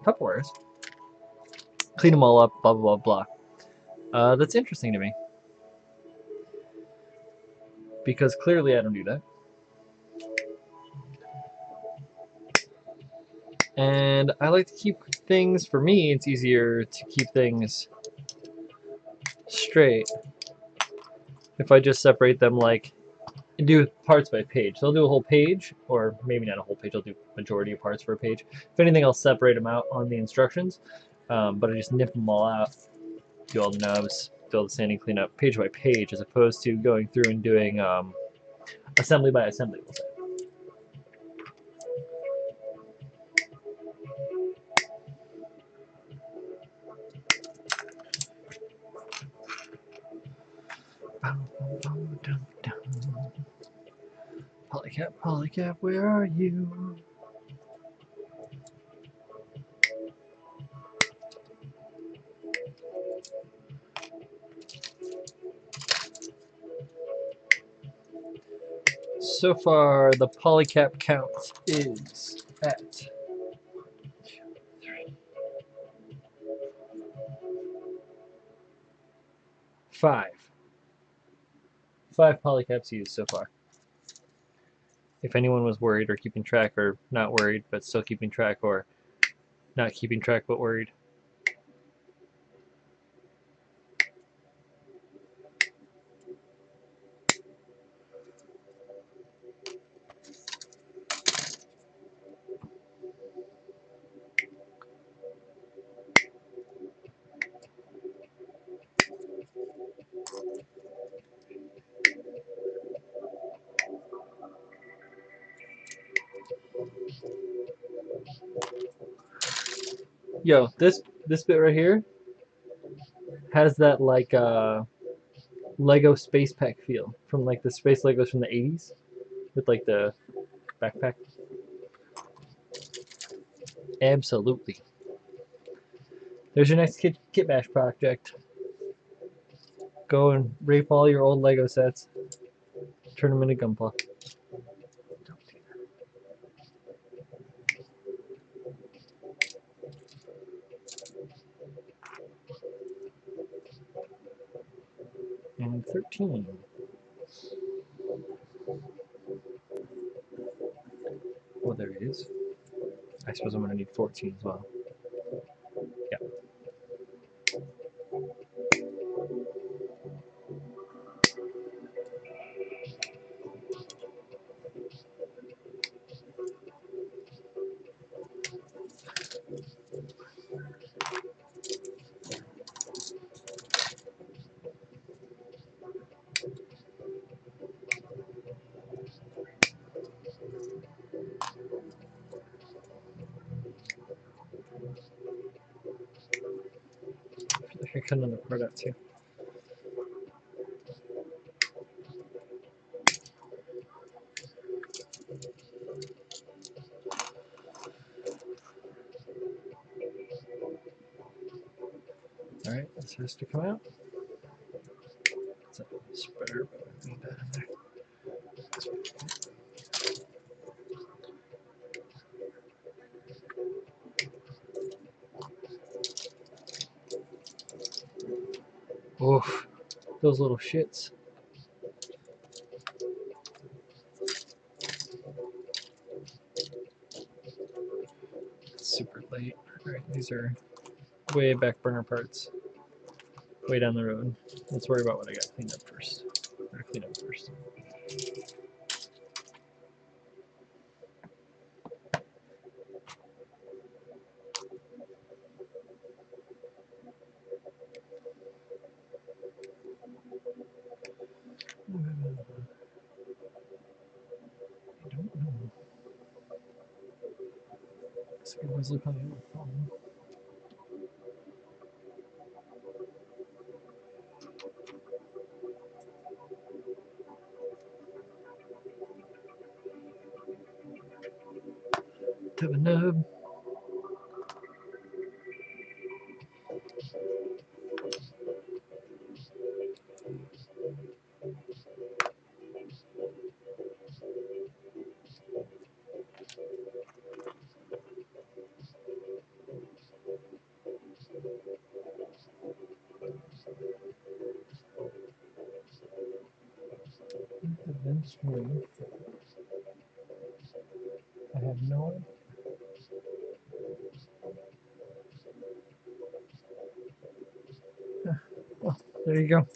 Tupperwares. Clean them all up, blah, blah, blah, blah. That's interesting to me. Because clearly I don't do that. And I like to keep things, for me, it's easier to keep things straight if I just separate them like and do parts by page. So I'll do a whole page, or maybe not a whole page, I'll do majority of parts for a page. If anything, I'll separate them out on the instructions, but I just nip them all out, do all the nubs, do all the sanding cleanup page by page, as opposed to going through and doing assembly by assembly, we'll say. Polycap, Polycap, where are you? So far, the Polycap count is at 5. 5 Polycaps used so far. If anyone was worried or keeping track, or not worried but still keeping track, or not keeping track but worried. Yo, this bit right here has that like Lego space pack feel from like the space Legos from the 80s with like the backpack. Absolutely. There's your next kit bash project. Go and rape all your old Lego sets, turn them into Gunpla. and 13. Oh, there he is. I suppose I'm going to need 14 as well. Yeah. I could cut another part out too. Alright, this has to come out. It's a spreader, but I need that in there. Oof, those little shits. It's super late. Alright, these are way back burner parts. Way down the road. Let's worry about what I got cleaned up first. Or clean up first. I don't know. So I always look on the other phone. To the nub. Eventually, I have no. Oh, there you go.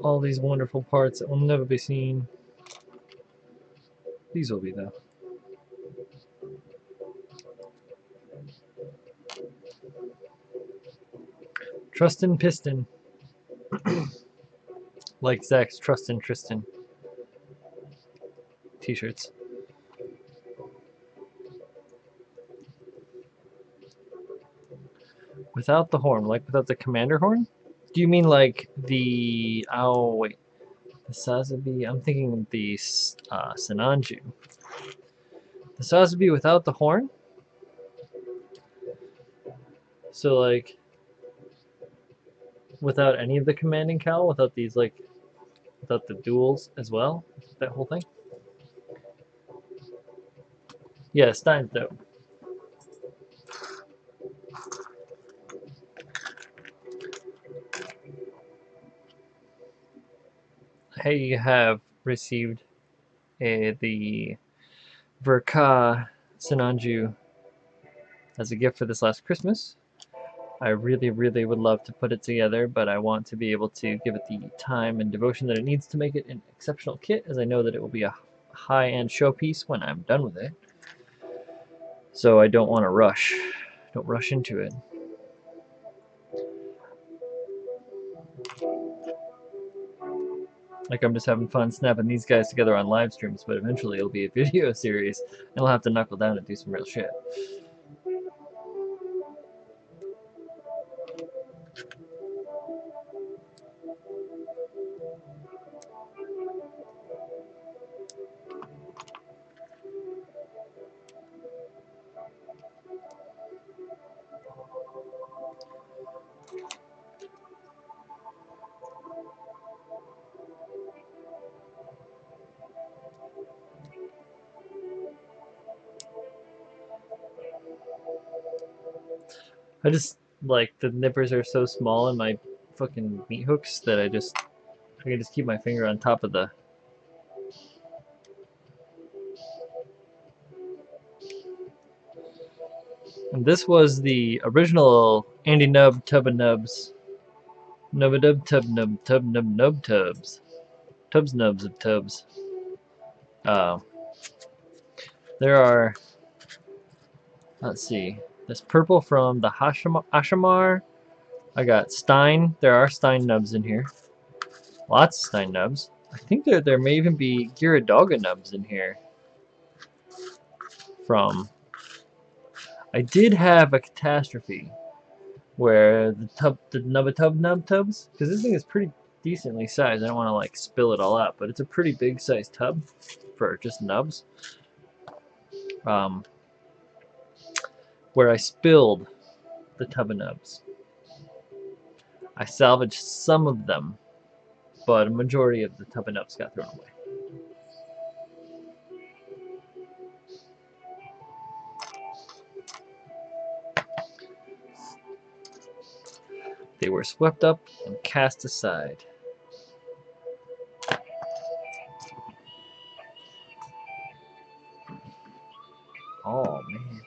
All these wonderful parts that will never be seen. These will be though. Trust in Piston. Like Zach's Trust in Tristan t-shirts. Without the horn, like without the commander horn? Do you mean like the... Oh, wait. The Sazabi? I'm thinking of the Sinanju. The Sazabi without the horn? So like... Without any of the commanding cowl? Without these like... Without the duels as well? That whole thing? Yeah, Stein's dope. I have received the ver.Ka Sinanju as a gift for this last Christmas. I really, really would love to put it together, but I want to be able to give it the time and devotion that it needs to make it an exceptional kit, as I know that it will be a high-end showpiece when I'm done with it. So I don't want to rush. Don't rush into it. Like I'm just having fun snapping these guys together on live streams, but eventually it'll be a video series, and I'll have to knuckle down and do some real shit. I just like the nippers are so small in my fucking meat hooks that I can just keep my finger on top of the. And this was the original Andy Nub Tub of Nubs. Nub Dub Tub Nub Tub Nub Nub Tubs. Tubs Nubs of Tubs. Uh, there are, let's see, there's purple from the Ashamar. I got Stein. There are Stein nubs in here. Lots of Stein nubs. I think there may even be Gyaradoga nubs in here. From, I did have a catastrophe where the Nubatub Nub tubs, because this thing is pretty decently sized. I don't want to like spill it all out, but it's a pretty big sized tub for just nubs. Where I spilled the tub of nubs. I salvaged some of them, but a majority of the tub of nubs got thrown away. They were swept up and cast aside. Oh, man.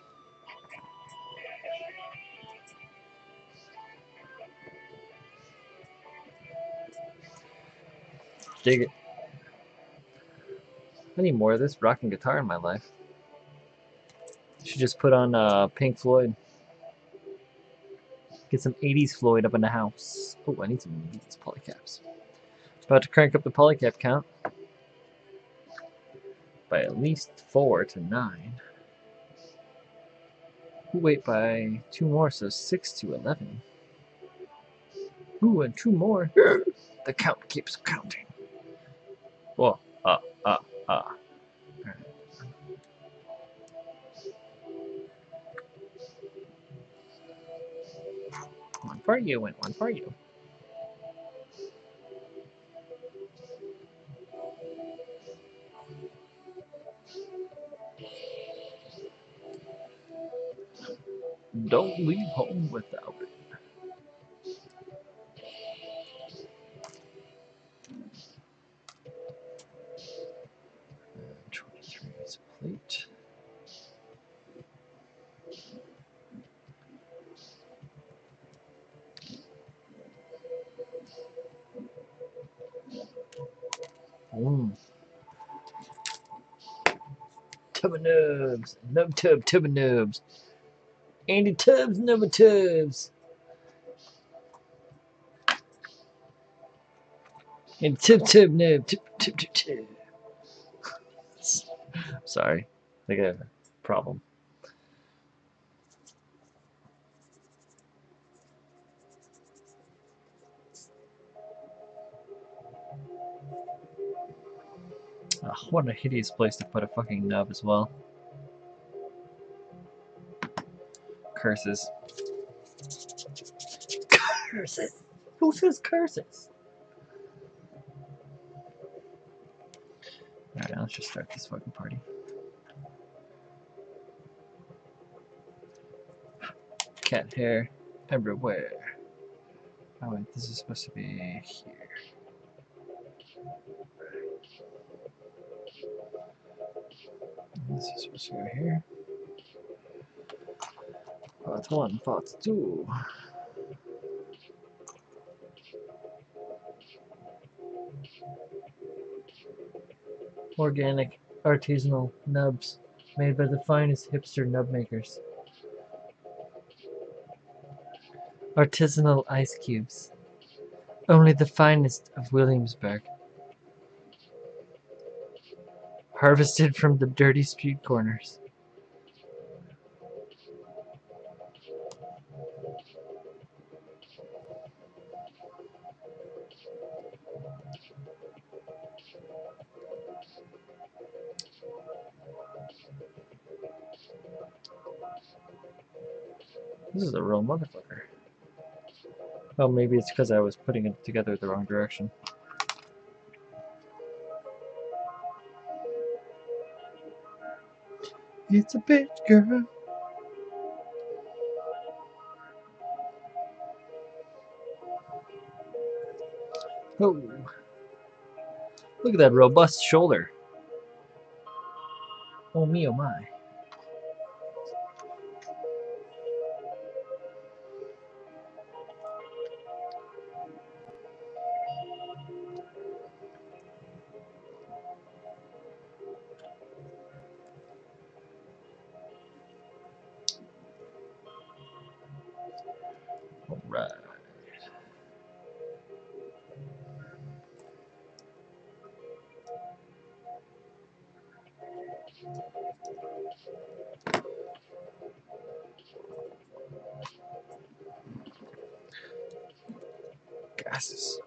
Dig it. I need more of this rocking guitar in my life. Should just put on Pink Floyd. Get some 80s Floyd up in the house. Oh, I need some of these polycaps. About to crank up the polycap count by at least 4 to 9. Ooh, wait, by 2 more, so 6 to 11. Ooh, and 2 more. The count keeps counting. Whoa, Alright. One for you and one for you. Don't leave home without it. 23 is a plate. Tub of nubs. Nub tub, tub of nubs. Andy Tubbs, nub of tubs. And tub tub nub, tub. Sorry, I think I have a problem. What a hideous place to put a fucking nub as well. Curses. Curses? Who says curses? Alright, let's just start this fucking party. Cat hair everywhere. Oh wait, this is supposed to be here. This is supposed to go here. Part 1, part 2. Organic, artisanal nubs made by the finest hipster nub makers. Artisanal ice cubes. Only the finest of Williamsburg. Harvested from the dirty street corners. This is a real motherfucker. Oh, maybe it's because I was putting it together the wrong direction. It's a bitch, girl. Oh, look at that robust shoulder. Oh me, oh my. All right. Gases.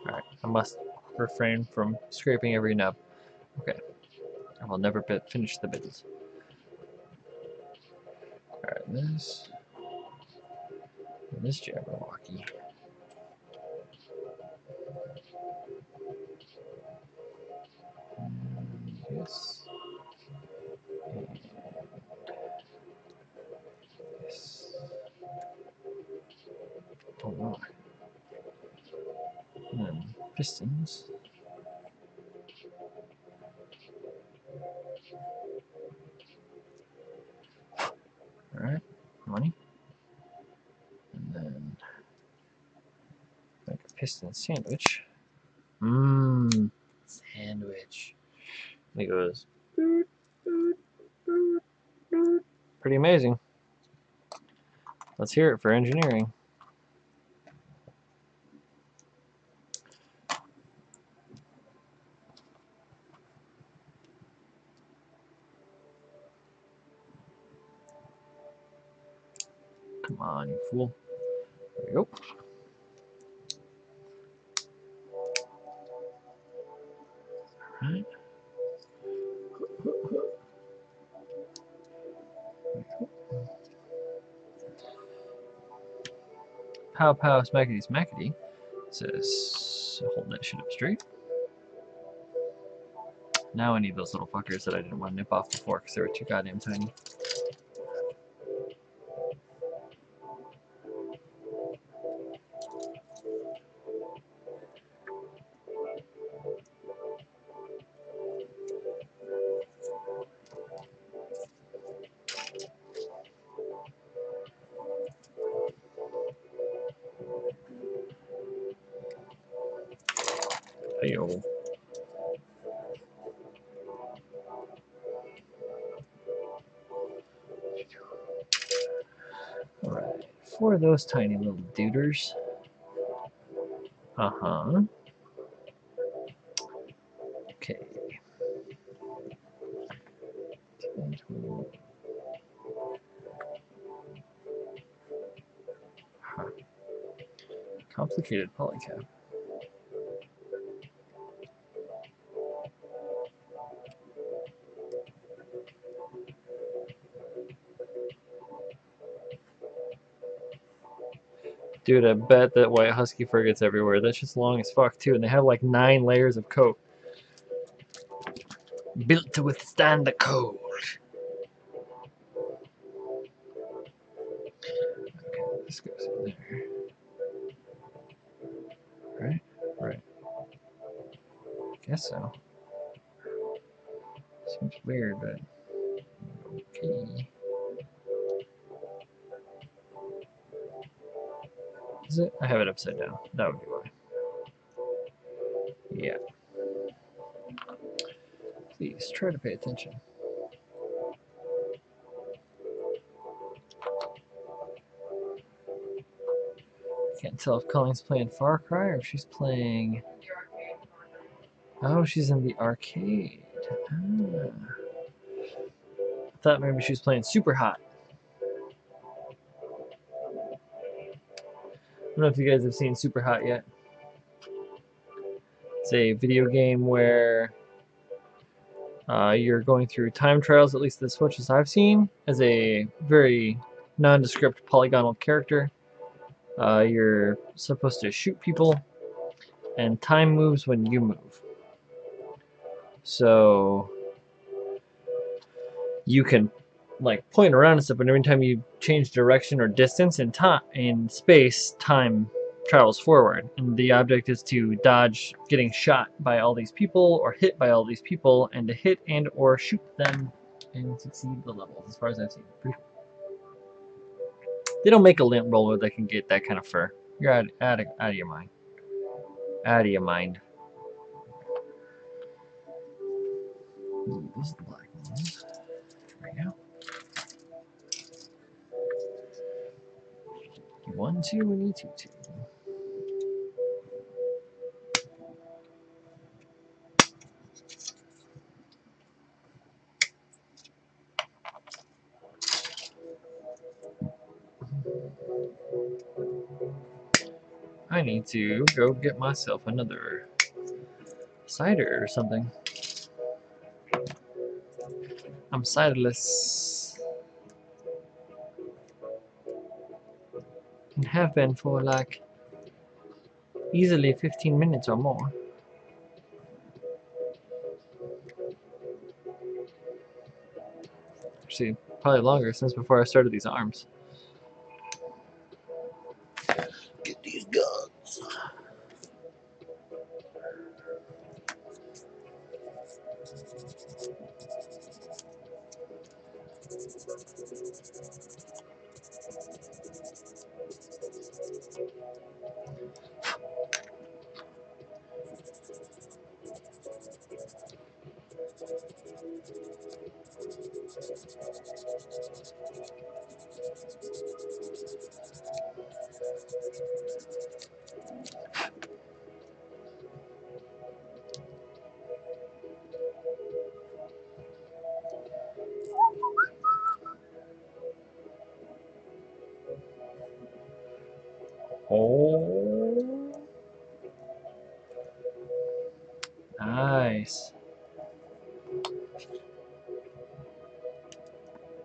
All right. I must refrain from scraping every nub. Okay. I will never finish the business. All right. This Jabberwocky. Yes. And this. Oh my. And then pistons. Alright, money. And then like a piston sandwich. Mmm, sandwich. And it goes boot, boot, boot, boot. Pretty amazing. Let's hear it for engineering. Come on, you fool. There we go. Alright. Pow pow smackety smackety. Says hold that shit up straight. Now I need those little fuckers that I didn't want to nip off before because they were too goddamn tiny. Hey-o. Alright, for those tiny little duders. Uh-huh. Okay. Huh. Complicated polycap. Dude, I bet that white husky fur gets everywhere. That's just long as fuck too, and they have like 9 layers of coat. Built to withstand the cold. Okay, this goes in there. Right? Right. Guess so. Seems weird, but okay. Is it? I have it upside down. That would be why. Yeah. Please try to pay attention. Can't tell if Colleen's playing Far Cry or if she's playing. Oh, she's in the arcade. Ah. I thought maybe she was playing Super Hot. I don't know if you guys have seen Super Hot yet. It's a video game where you're going through time trials, at least as much as I've seen, as a very nondescript polygonal character. You're supposed to shoot people, and time moves when you move. So you can like point around and stuff, but every time you change direction or distance in time in space, time travels forward, and the object is to dodge getting shot by all these people or hit by all these people, and to hit and or shoot them and succeed the levels, as far as I've seen. Pretty cool. They don't make a lint roller that can get that kind of fur. You're out of your mind. Out of your mind. Ooh, this is the black one. There we go. 1, 2, we need 2, 2. I need to go get myself another cider or something. I'm ciderless. And have been for like easily 15 minutes or more. Actually, probably longer since before I started these arms. Get these guns. Oh. Nice.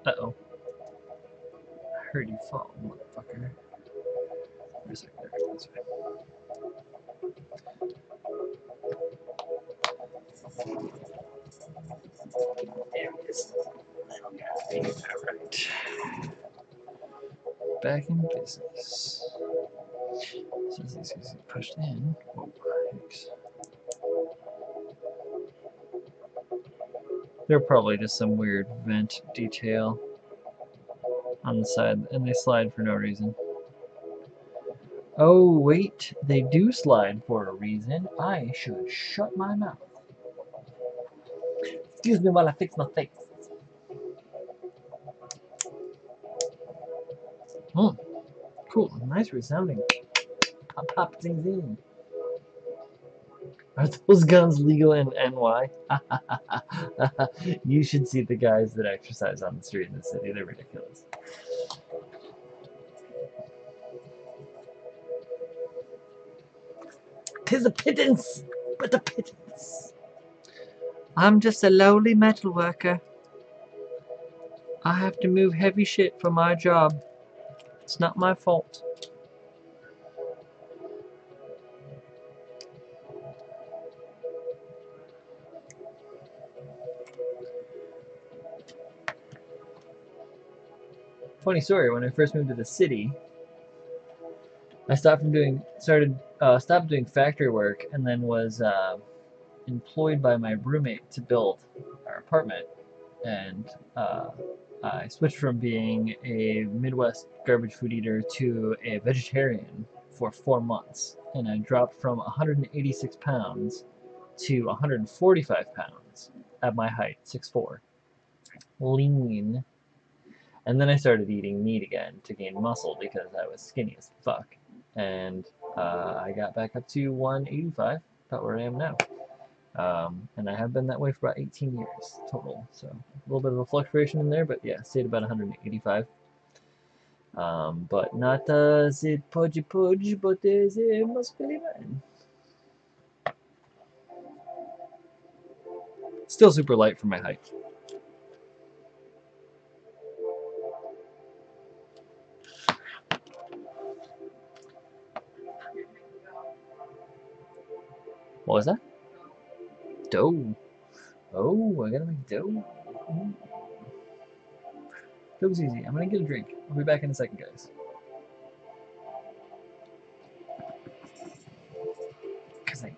Uh-oh. I heard you fall, motherfucker. Wait a second. There, this way. There he is. Little guy. Alright. Back in business. So these guys get pushed in. Whoa, thanks. They're probably just some weird vent detail on the side, and they slide for no reason. Oh, wait, they do slide for a reason. I should shut my mouth. Excuse me while I fix my face. Cool, nice resounding. Pop, pop, zing, zing. Are those guns legal in NY? You should see the guys that exercise on the street in the city. They're ridiculous. "'Tis a pittance, but a pittance. I'm just a lowly metal worker. I have to move heavy shit for my job. It's not my fault." Funny story, when I first moved to the city, I stopped doing factory work, and then was employed by my roommate to build our apartment. And I switched from being a Midwest garbage food eater to a vegetarian for 4 months. And I dropped from 186 pounds to 145 pounds at my height, 6'4". Lean. And then I started eating meat again to gain muscle because I was skinny as fuck. And I got back up to 185, about where I am now. And I have been that way for about 18 years total. So a little bit of a fluctuation in there, but yeah, stayed about 185. But not the pudgy pudge, but there's a muscly man. Still super light for my height. What was that? Dough. Oh, I gotta make dough. Dough's easy. I'm gonna get a drink. I'll be back in a second, guys. relaxing.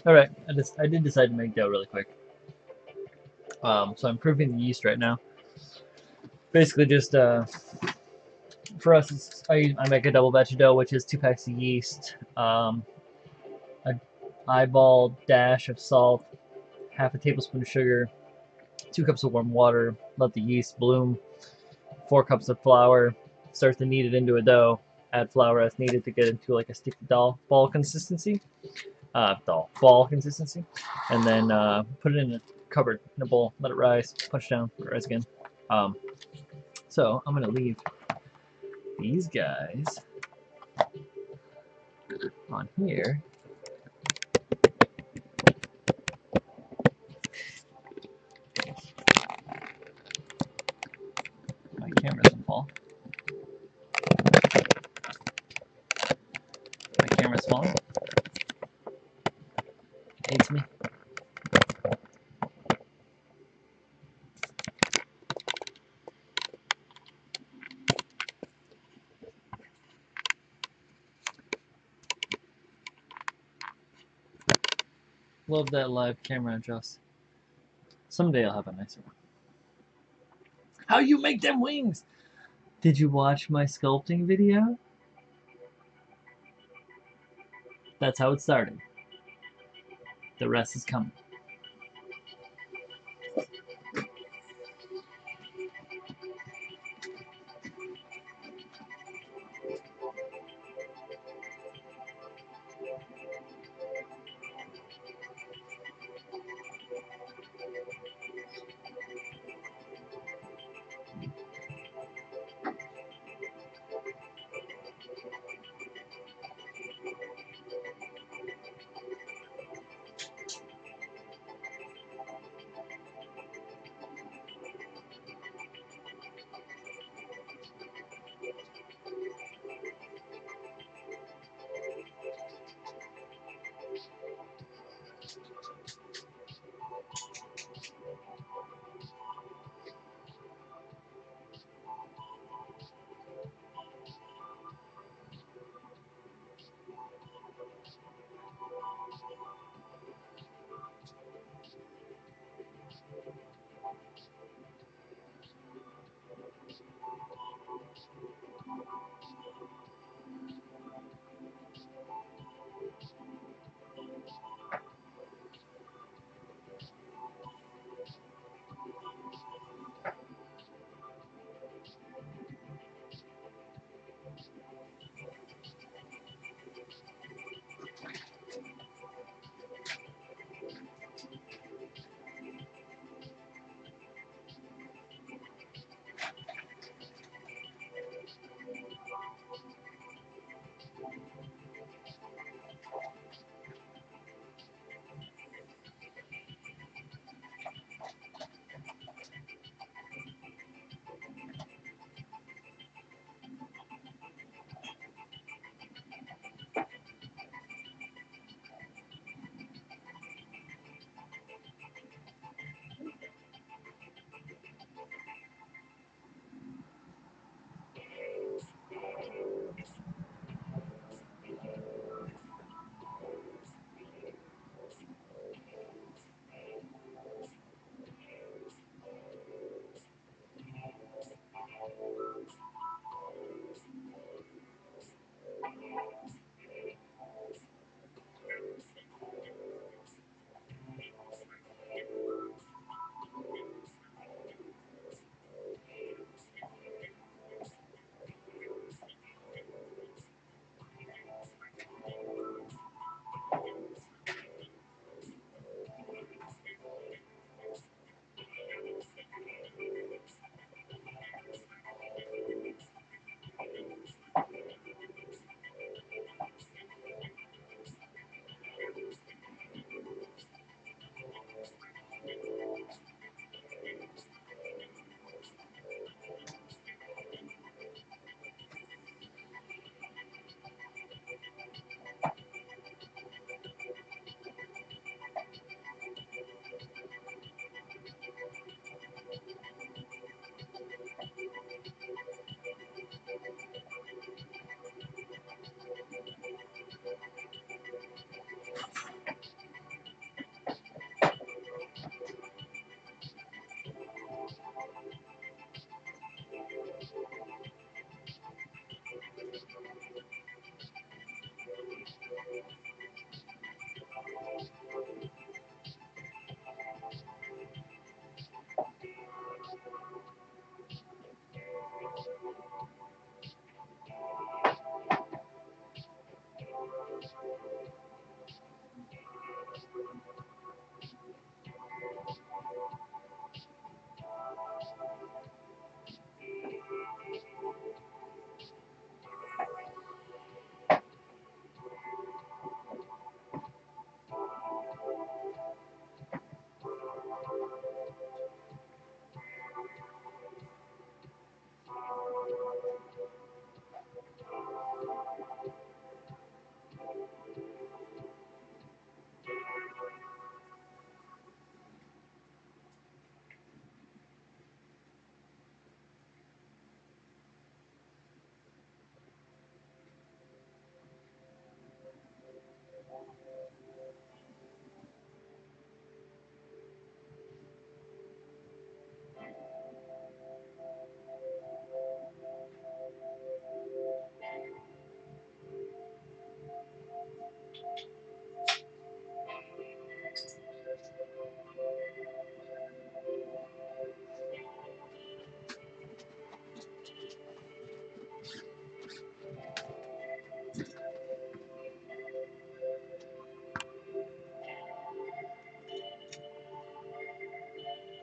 All right, I did decide to make dough really quick. So I'm proofing the yeast right now. Basically, just for us, I make a double batch of dough, which is 2 packs of yeast, a eyeball dash of salt, half a tablespoon of sugar, 2 cups of warm water. Let the yeast bloom. 4 cups of flour. Start to knead it into a dough. Add flour as needed to get into like a sticky ball consistency. Ball consistency, and then put it in a covered in a bowl. Let it rise. Punch down. Let it rise again. So I'm gonna leave these guys on here. My camera's gonna fall. My camera's falling. It hates me. Love that live camera adjust. Someday I'll have a nicer one. How you make them wings? Did you watch my sculpting video? That's how it started. The rest is coming.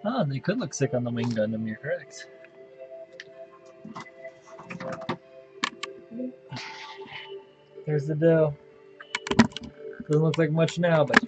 Ah, they could look sick on the Wing Gundam, you're correct. There's the dough. Doesn't look like much now, but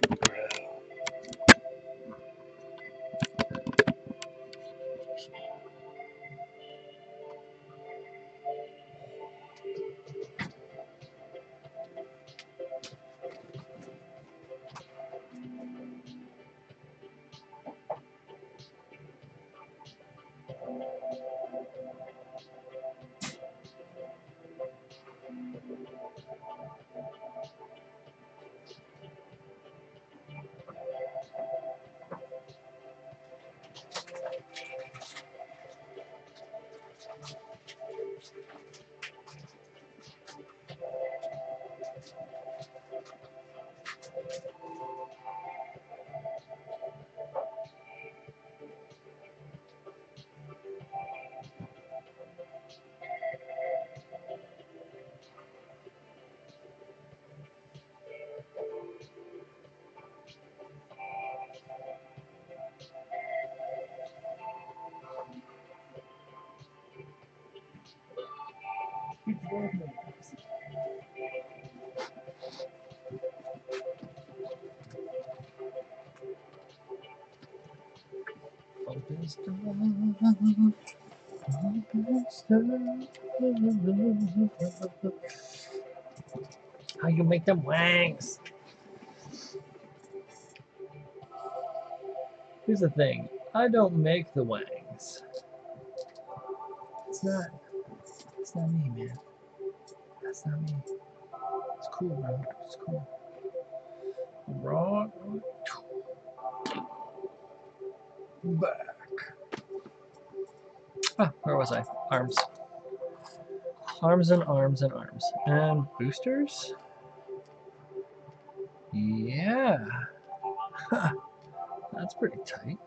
how you make them wangs? Here's the thing. I don't make the wangs. It's not me, man. That's not me. It's cool, bro. It's cool. Wrong. Back. Ah, where was I? Arms. Arms and arms and arms. And boosters? Yeah. Huh. That's pretty tight.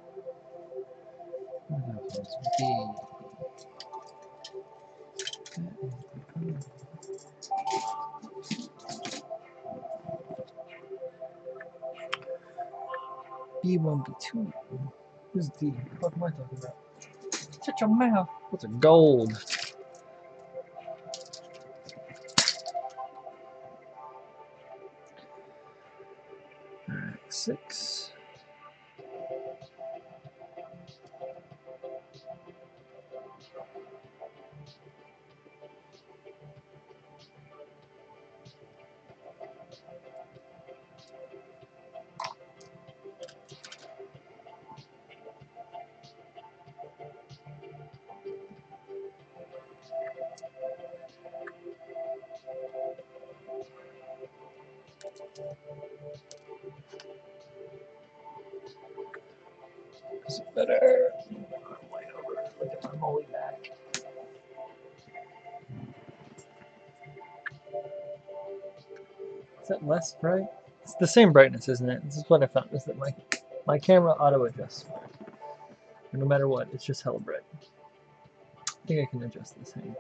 B1, B2. Who's D? What am I talking about? Shut your mouth. What's a gold? Alright, 6. Is it better? I'm way over. Look at my molly back. Is that less bright? It's the same brightness, isn't it? This is what I found, is that my camera auto-adjusts. No matter what, it's just hella bright. I think I can adjust this hang.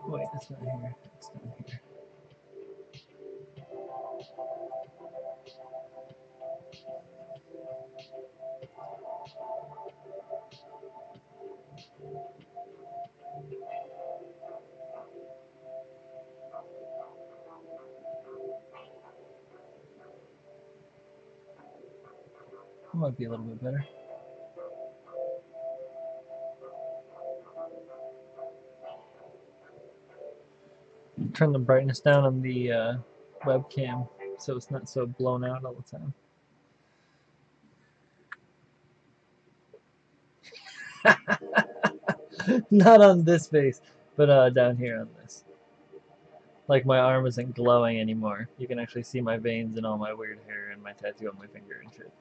Wait, it's not here. It's down here. That might be a little bit better. Turn the brightness down on the webcam so it's not so blown out all the time. Not on this face, but down here on this. Like my arm isn't glowing anymore. You can actually see my veins and all my weird hair and my tattoo on my finger and shit.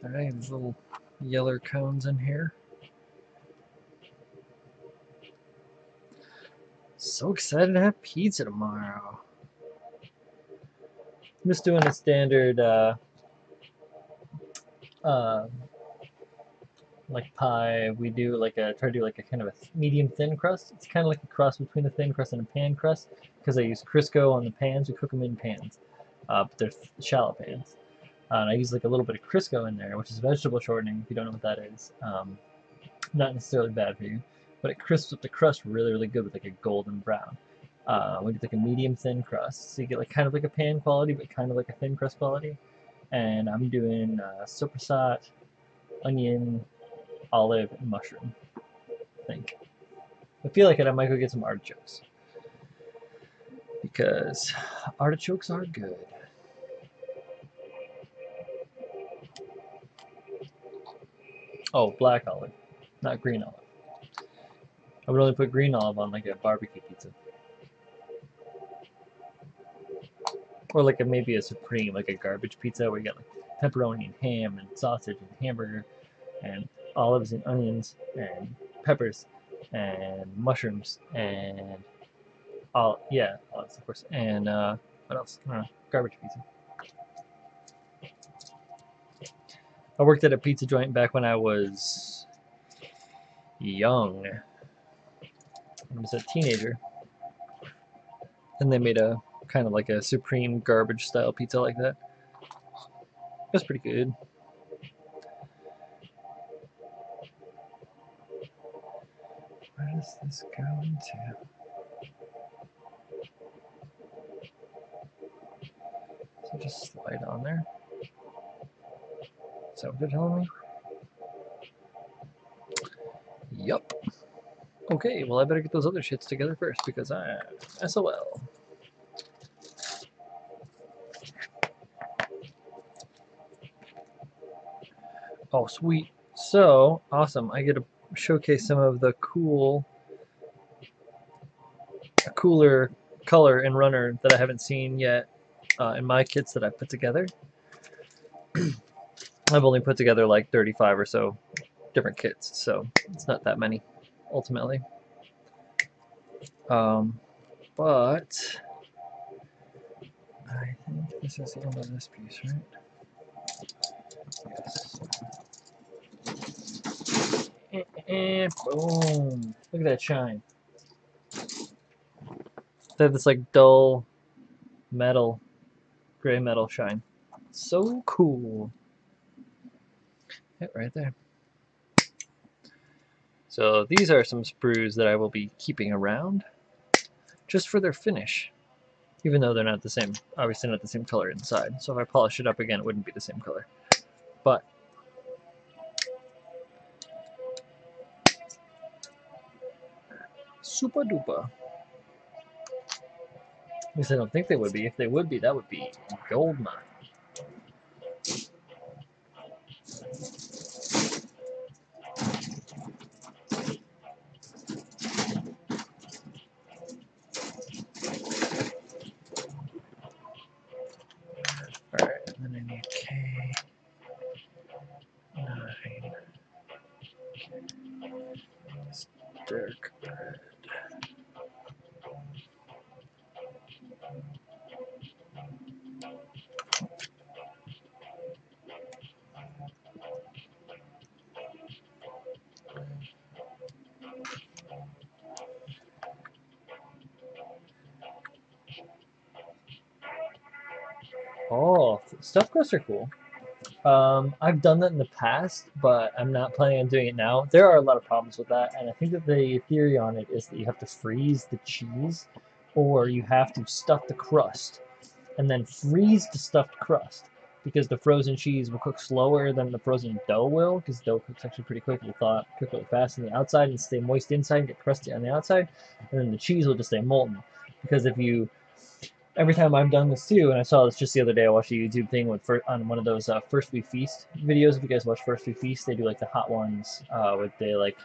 Alright, there's little yellow cones in here. So excited to have pizza tomorrow. I'm just doing a standard like pie. We do like a try to do like a kind of a medium thin crust. It's kind of like a cross between a thin crust and a pan crust because I use Crisco on the pans. We cook them in pans, but they're shallow pans. And I use like a little bit of Crisco in there, which is vegetable shortening. If you don't know what that is, not necessarily bad for you, but it crisps up the crust really, really good with like a golden brown. We do like a medium thin crust, so you get like kind of like a pan quality, but kind of like a thin crust quality. And I'm doing sopressat, onion, olive, and mushroom. I think. I feel like I might go get some artichokes because artichokes are good. Oh, black olive, not green olive. I would only put green olive on like a barbecue pizza. Or like maybe a supreme, like a garbage pizza where you got like pepperoni and ham and sausage and hamburger and olives and onions and peppers and mushrooms and olives of course, and what else? I don't know, garbage pizza. I worked at a pizza joint back when I was young. I was a teenager, and they made a kind of like a supreme garbage style pizza like that. It was pretty good. Where does this go into? So just slide on there. Is that what they're telling me? Yup. Okay, well I better get those other shits together first because I'm SOL. Oh, sweet. So, awesome. I get to showcase some of the cooler color and runner that I haven't seen yet in my kits that I've put together. I've only put together like 35 or so different kits, so it's not that many, ultimately. But I think this is the end of this piece, right? Yes. And boom! Look at that shine. They have this like dull metal, gray metal shine. So cool. Right there. So these are some sprues that I will be keeping around just for their finish, even though they're not the same, obviously not the same color inside. So if I polish it up again, it wouldn't be the same color. But super duper. At least I don't think they would be. If they would be, that would be gold mine. Alright, and then I need K9. Dark red. Oh, stuffed crusts are cool. I've done that in the past, but I'm not planning on doing it now. There are a lot of problems with that, and I think that the theory on it is that you have to freeze the cheese, or you have to stuff the crust, and then freeze the stuffed crust, because the frozen cheese will cook slower than the frozen dough will, because dough cooks actually pretty quick. It'll thaw, cook really fast on the outside and stay moist inside and get crusty on the outside, and then the cheese will just stay molten. Because if you every time I've done this too, and I saw this just the other day. I watched a YouTube thing on one of those First We Feast videos. If you guys watch First We Feast, they do like the hot ones where they like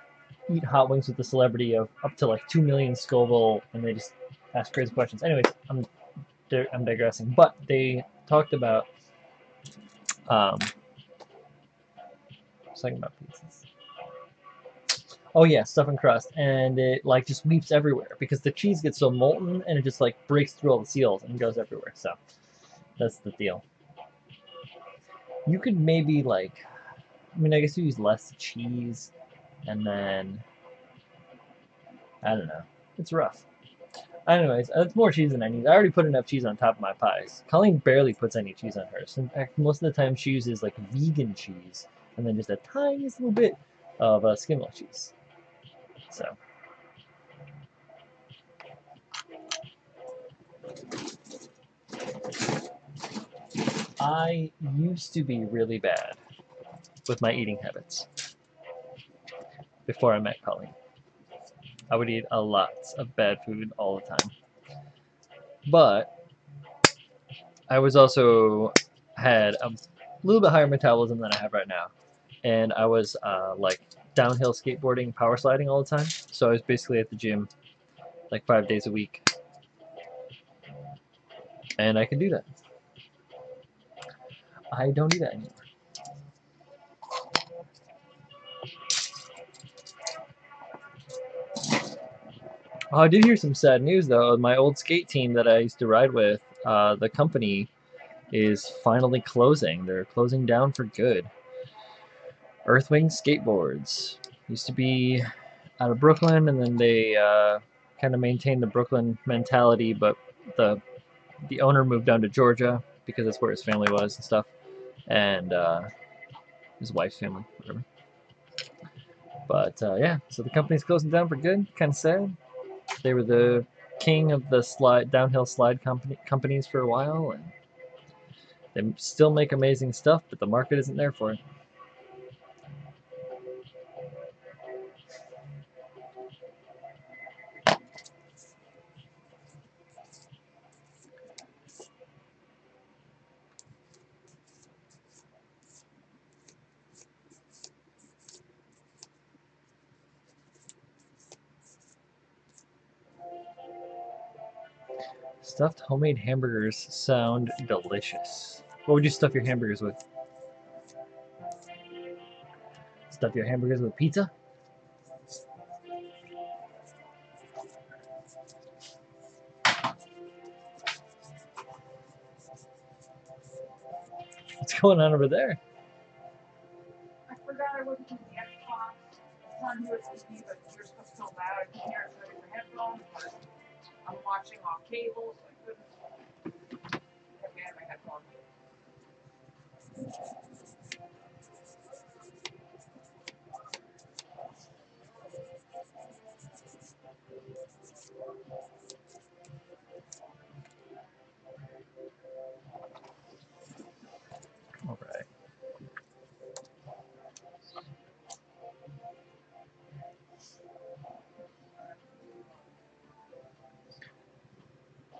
eat hot wings with the celebrity of up to like 2 million Scoville, and they just ask crazy questions. Anyways, I'm digressing, but they talked about Just talking about pizzas. Oh yeah, stuff and crust, and it like just weeps everywhere because the cheese gets so molten and it just like breaks through all the seals and goes everywhere. So that's the deal. You could maybe like, I mean, I guess you use less cheese, and then I don't know. It's rough. Anyways, that's more cheese than I need. I already put enough cheese on top of my pies. Colleen barely puts any cheese on hers. In fact, most of the time she uses like vegan cheese and then just a tiniest little bit of skim milk cheese. So. I used to be really bad with my eating habits before I met Colleen. I would eat a lot of bad food all the time. But I was also had a little bit higher metabolism than I have right now. And I was like downhill skateboarding, power sliding all the time. So I was basically at the gym like 5 days a week. And I could do that. I don't do that anymore. Oh, I did hear some sad news though. My old skate team that I used to ride with, the company is finally closing. They're closing down for good. Earthwing Skateboards used to be out of Brooklyn, and then they kind of maintained the Brooklyn mentality, but the owner moved down to Georgia because that's where his family was and stuff, and his wife's family, whatever. But yeah, so the company's closing down for good. Kind of sad. They were the king of the downhill slide companies for a while, and they still make amazing stuff, but the market isn't there for it. Stuffed homemade hamburgers sound delicious. What would you stuff your hamburgers with? Stuff your hamburgers with pizza? What's going on over there? I forgot I wasn't using the Xbox. It's on USB, but your stuff's so loud I can hear it through your headphones. But I'm watching off cable, so I couldn't have my headphones. All right.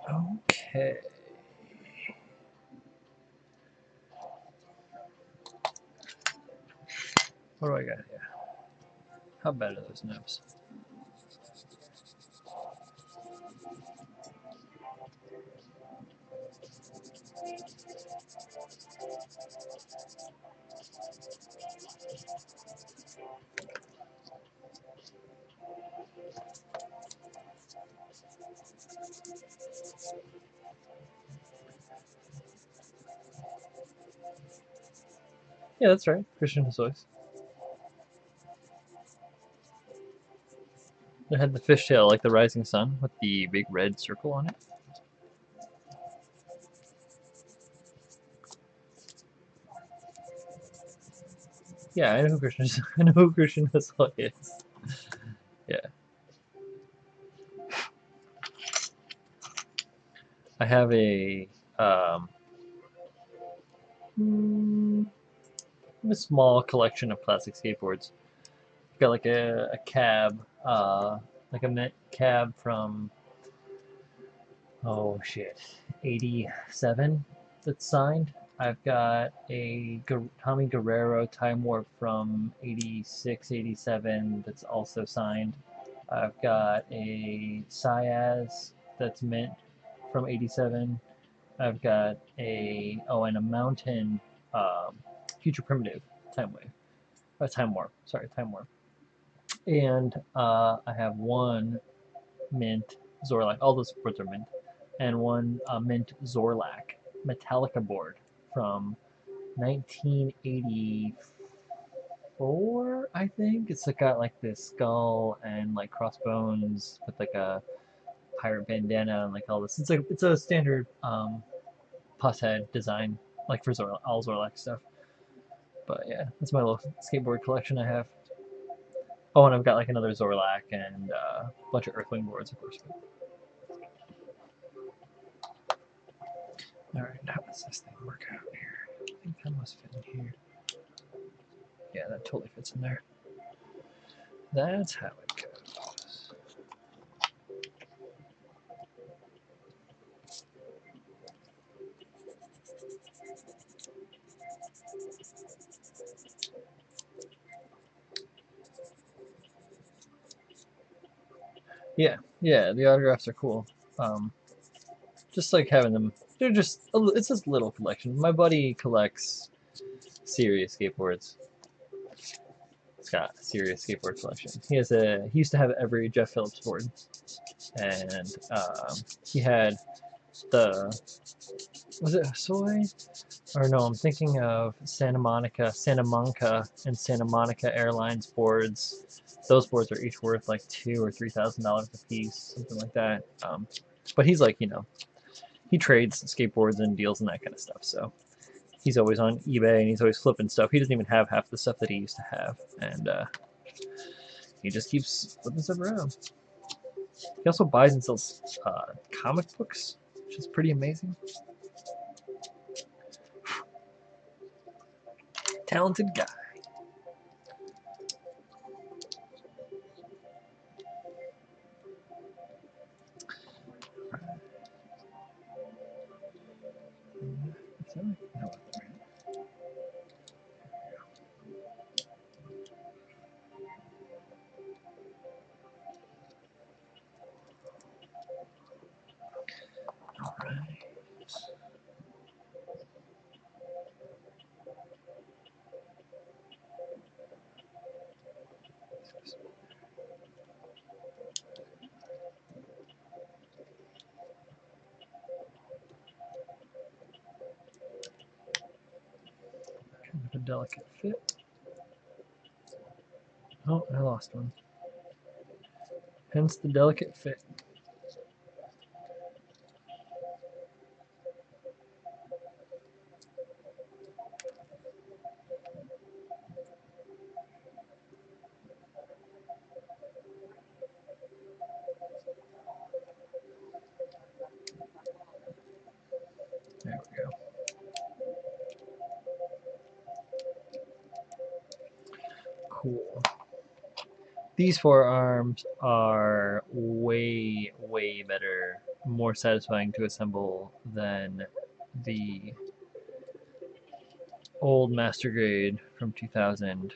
Okay. What do I got here? How bad are those nubs? Yeah, that's right. Christian Hossois. It had the fishtail like the rising sun with the big red circle on it. Yeah, I know who Christian. I know who Christian Hossois is. Yeah, I have um, mm, a small collection of classic skateboards. I've got like a cab, like a Met cab from oh shit, 87 that's signed. I've got a Tommy Guerrero Time Warp from 86, 87 that's also signed. I've got a Siaz that's mint from 87. I've got and a Mountain Future Primitive Time Wave. Time Warp. Sorry, Time Warp. And I have one mint Zorlak. All those boards are mint, and one mint Zorlak Metallica board from 1984, I think. It's got like this skull and like crossbones with like a pirate bandana and like all this. It's a standard pus head design, like for all Zorlak stuff. But yeah, that's my little skateboard collection I have. Oh, and I've got like another Zorlak and a bunch of Earthwing boards, of course. All right, how does this thing work out here? I think that must fit in here. Yeah, that totally fits in there. That's how it goes. Yeah, yeah, the autographs are cool. Just like having them, they're just, it's just a little collection. My buddy collects serious skateboards. He's got a serious skateboard collection. He used to have every Jeff Phillips board, and he had the, was it Soy? Or no, I'm thinking of Santa Monica, and Santa Monica Airlines boards. Those boards are each worth like $2,000 or $3,000 a piece, something like that. But he's like, he trades skateboards and deals and that kind of stuff. So he's always on eBay and he's always flipping stuff. He doesn't even have half the stuff that he used to have, and he just keeps flipping stuff around. He also buys and sells comic books, which is pretty amazing. Talented guy. No. All right. Kind of a delicate fit. Oh, I lost one. Hence the delicate fit. There we go. Cool. These forearms are way, way better, more satisfying to assemble than the old Master Grade from 2000.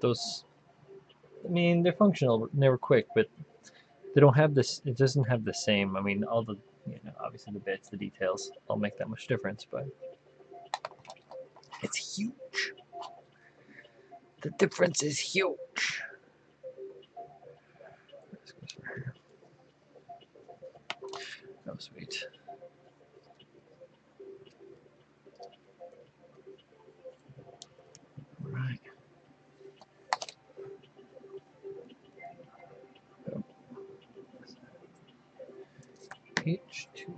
Those, I mean, they're functional, and they were quick, but they don't have this. It doesn't have the same. I mean, all the, obviously the bits, the details, don't make that much difference, but it's huge. The difference is huge. Oh, sweet. All right. H2.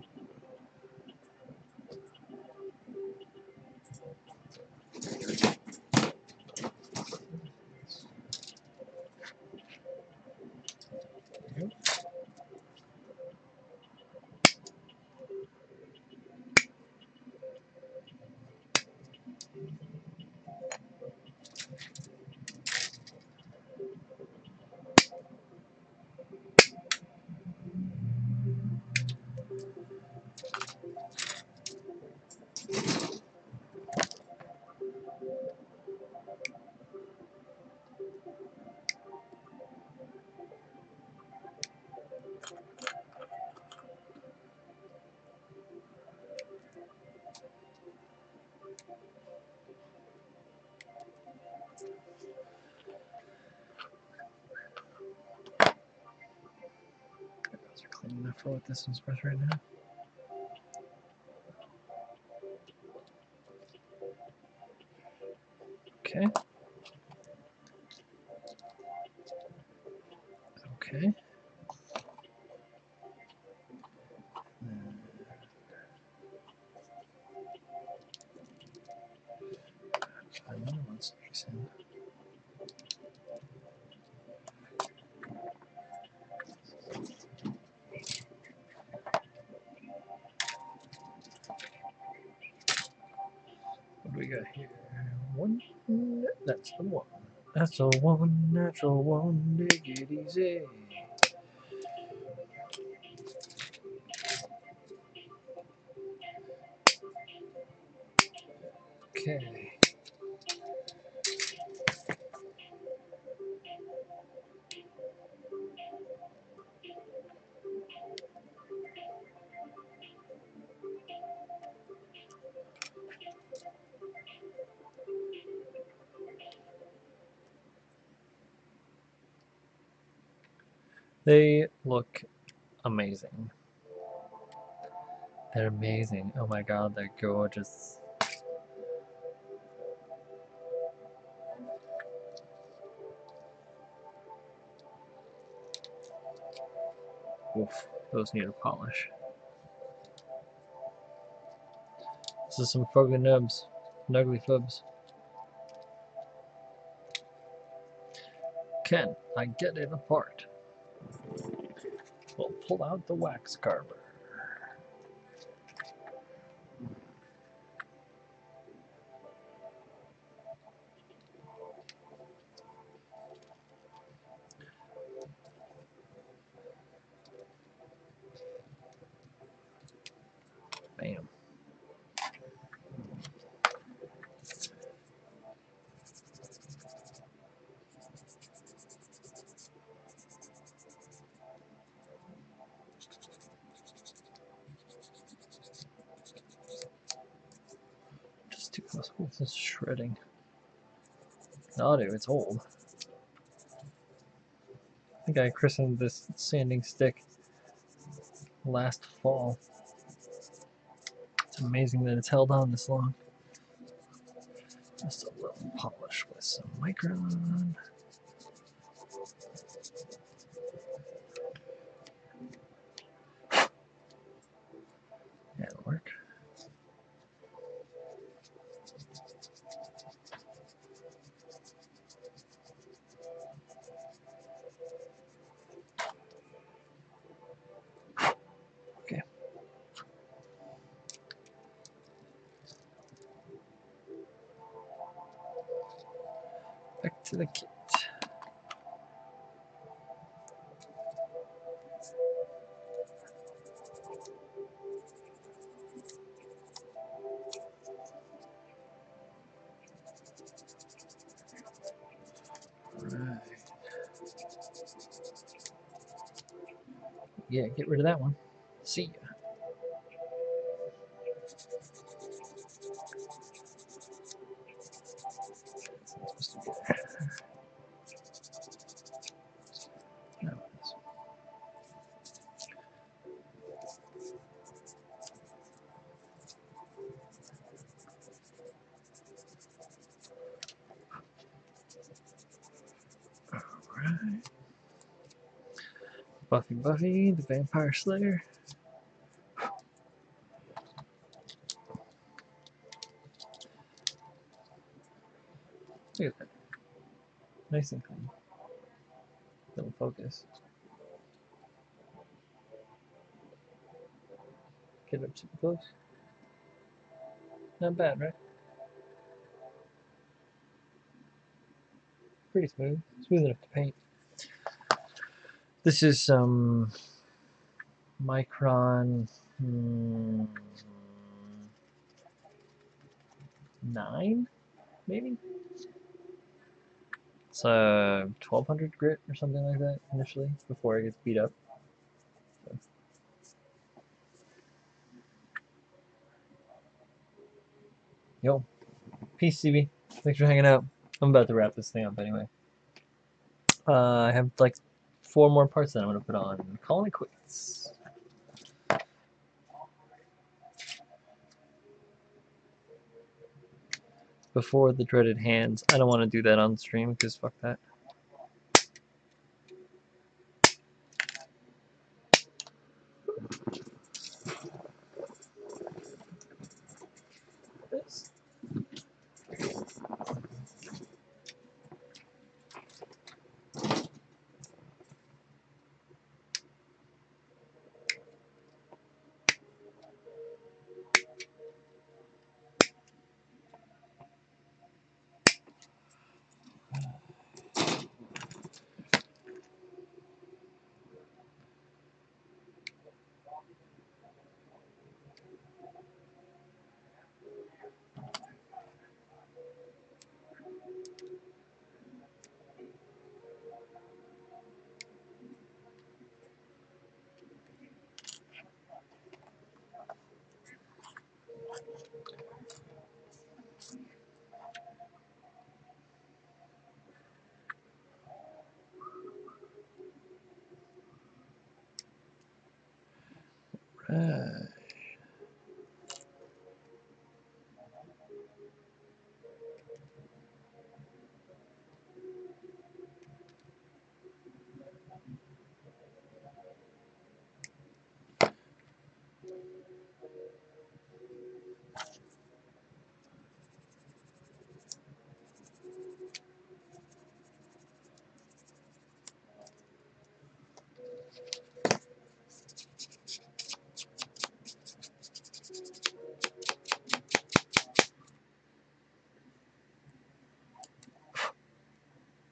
enough for what this one's worth right now. Okay. Okay. Another one sneaks in. What do we got here? One. That's the one. That's the one. Natural one. Take it easy. Okay. They look amazing. They're amazing. Oh my god, they're gorgeous. Oof, those need a polish. This is some fucking nubs. Nuggly fubs. Can I get it apart? We'll pull out the wax carver. Bam. Just too close. This is shredding. No, dude, it's old. I think I christened this sanding stick last fall. It's amazing that it's held on this long. Just a little polish with some micron. That'll work. Okay. Back to the kit. Right. Yeah, get rid of that one. See ya. No, Alright. Buffy, the Vampire Slayer. Look at that. Nice and clean. Little focus. Get up super close. Not bad, right? Pretty smooth. Smooth enough to paint. This is some Micron 9, maybe? It's a 1200 grit or something like that initially before it gets beat up. So. Yo, peace, CB. Thanks for hanging out. I'm about to wrap this thing up anyway. I have like 4 more parts that I'm going to put on. Calling it quits. before the dreaded hands. I don't want to do that on stream because fuck that. Right.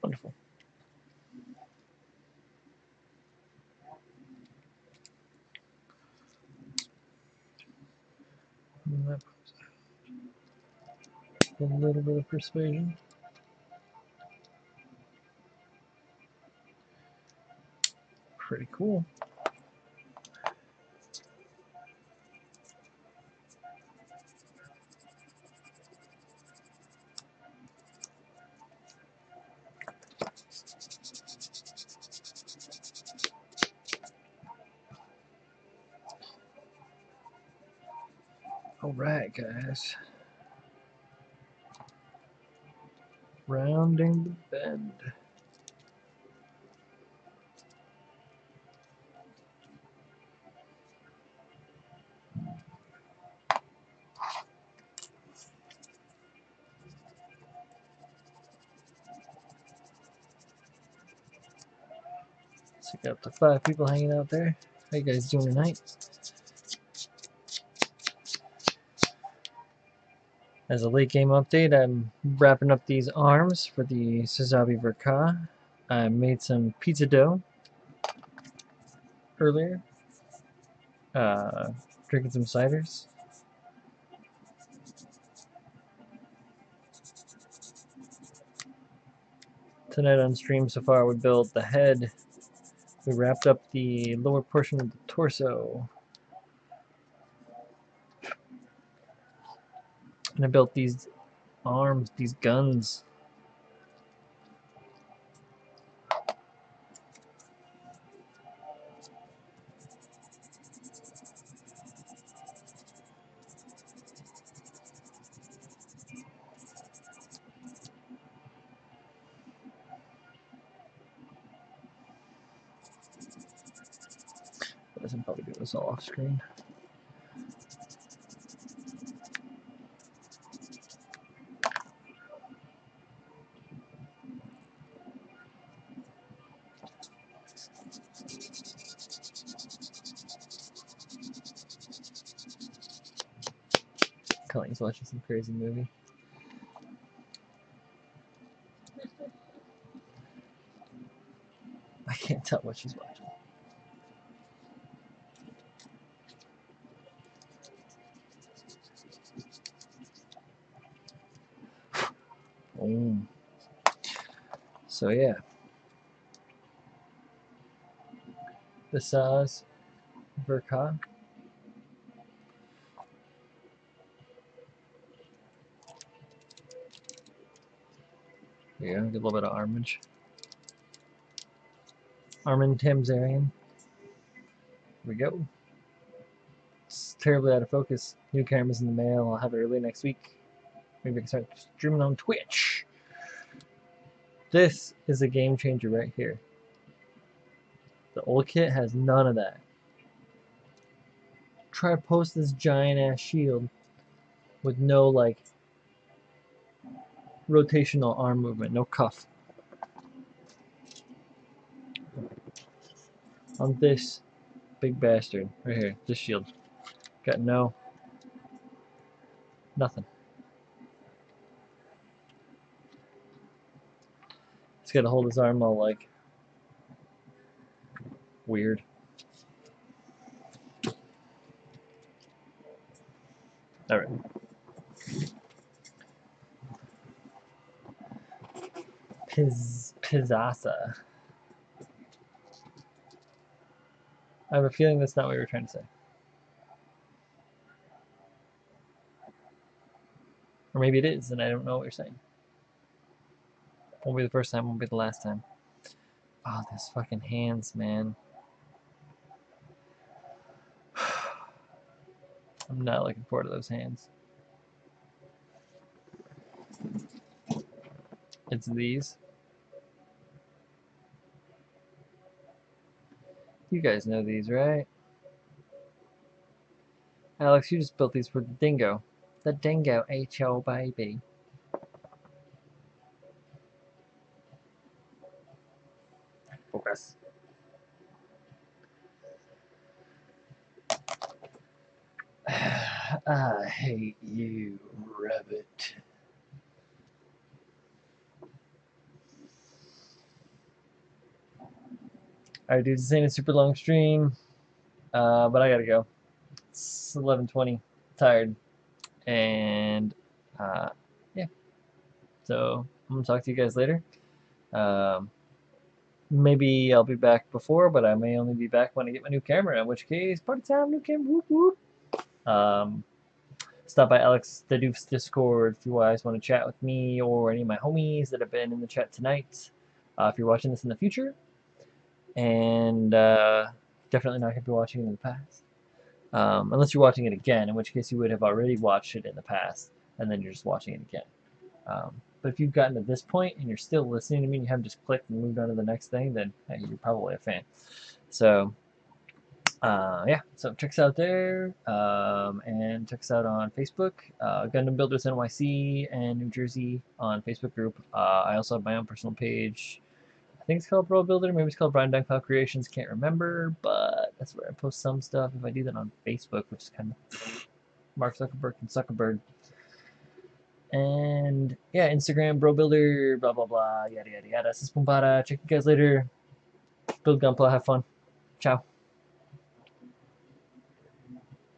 Wonderful. A little bit of persuasion. Pretty cool. All right, guys. Rounding the bend. So got up to 5 people hanging out there. How you guys doing tonight? As a late game update, I'm wrapping up these arms for the Sazabi ver.Ka. I made some pizza dough earlier. Drinking some ciders. Tonight on stream so far, we built the head. We wrapped up the lower portion of the torso. And I built these arms, these guns. I should probably do this all off screen. Colleen's watching some crazy movie. I can't tell what she's watching. So yeah, the Saz ver.Ka. Yeah, get a little bit of Armage. Armin Tamzarian. Here we go. It's terribly out of focus. New cameras in the mail. I'll have it early next week. Maybe I can start streaming on Twitch. This is a game changer right here. The old kit has none of that. Try to post this giant ass shield with no like rotational arm movement, no cuff. On this big bastard right here, this shield. Got nothing. He's got to hold his arm all like weird. All right. Pizzasa. I have a feeling that's not what you were trying to say. Or maybe it is, and I don't know what you're saying. Won't be the first time, won't be the last time. Oh, those fucking hands, man. I'm not looking forward to those hands. It's these. You guys know these, right? Alex, you just built these for the dingo. The dingo ate your baby. Focus. I hate you, rabbit. Alright, dude, this ain't a super long stream, but I gotta go. It's 11:20. Tired. And, yeah. So, I'm gonna talk to you guys later. Maybe I'll be back before, but I may only be back when I get my new camera, in which case, party time, new camera, whoop whoop. Stop by Alex the Doof's Discord if you guys want to chat with me or any of my homies that have been in the chat tonight. If you're watching this in the future, and definitely not going to be watching it in the past. Unless you're watching it again, in which case you would have already watched it in the past, and then you're just watching it again. But if you've gotten to this point and you're still listening to me and you haven't just clicked and moved on to the next thing, then hey, you're probably a fan. So, yeah, so check us out there, and check us out on Facebook, Gundam Builders NYC and New Jersey on Facebook group. I also have my own personal page. I think it's called Bro Builder, maybe it's called Brian Dunkfile Creations, can't remember, but that's where I post some stuff. If I do that on Facebook, which is kind of Mark Zuckerberg and Zuckerberg. And yeah, Instagram, Bro Builder, blah blah blah, yada yada yada. Sis Bombada. Check you guys later. Build Gunpla, have fun. Ciao.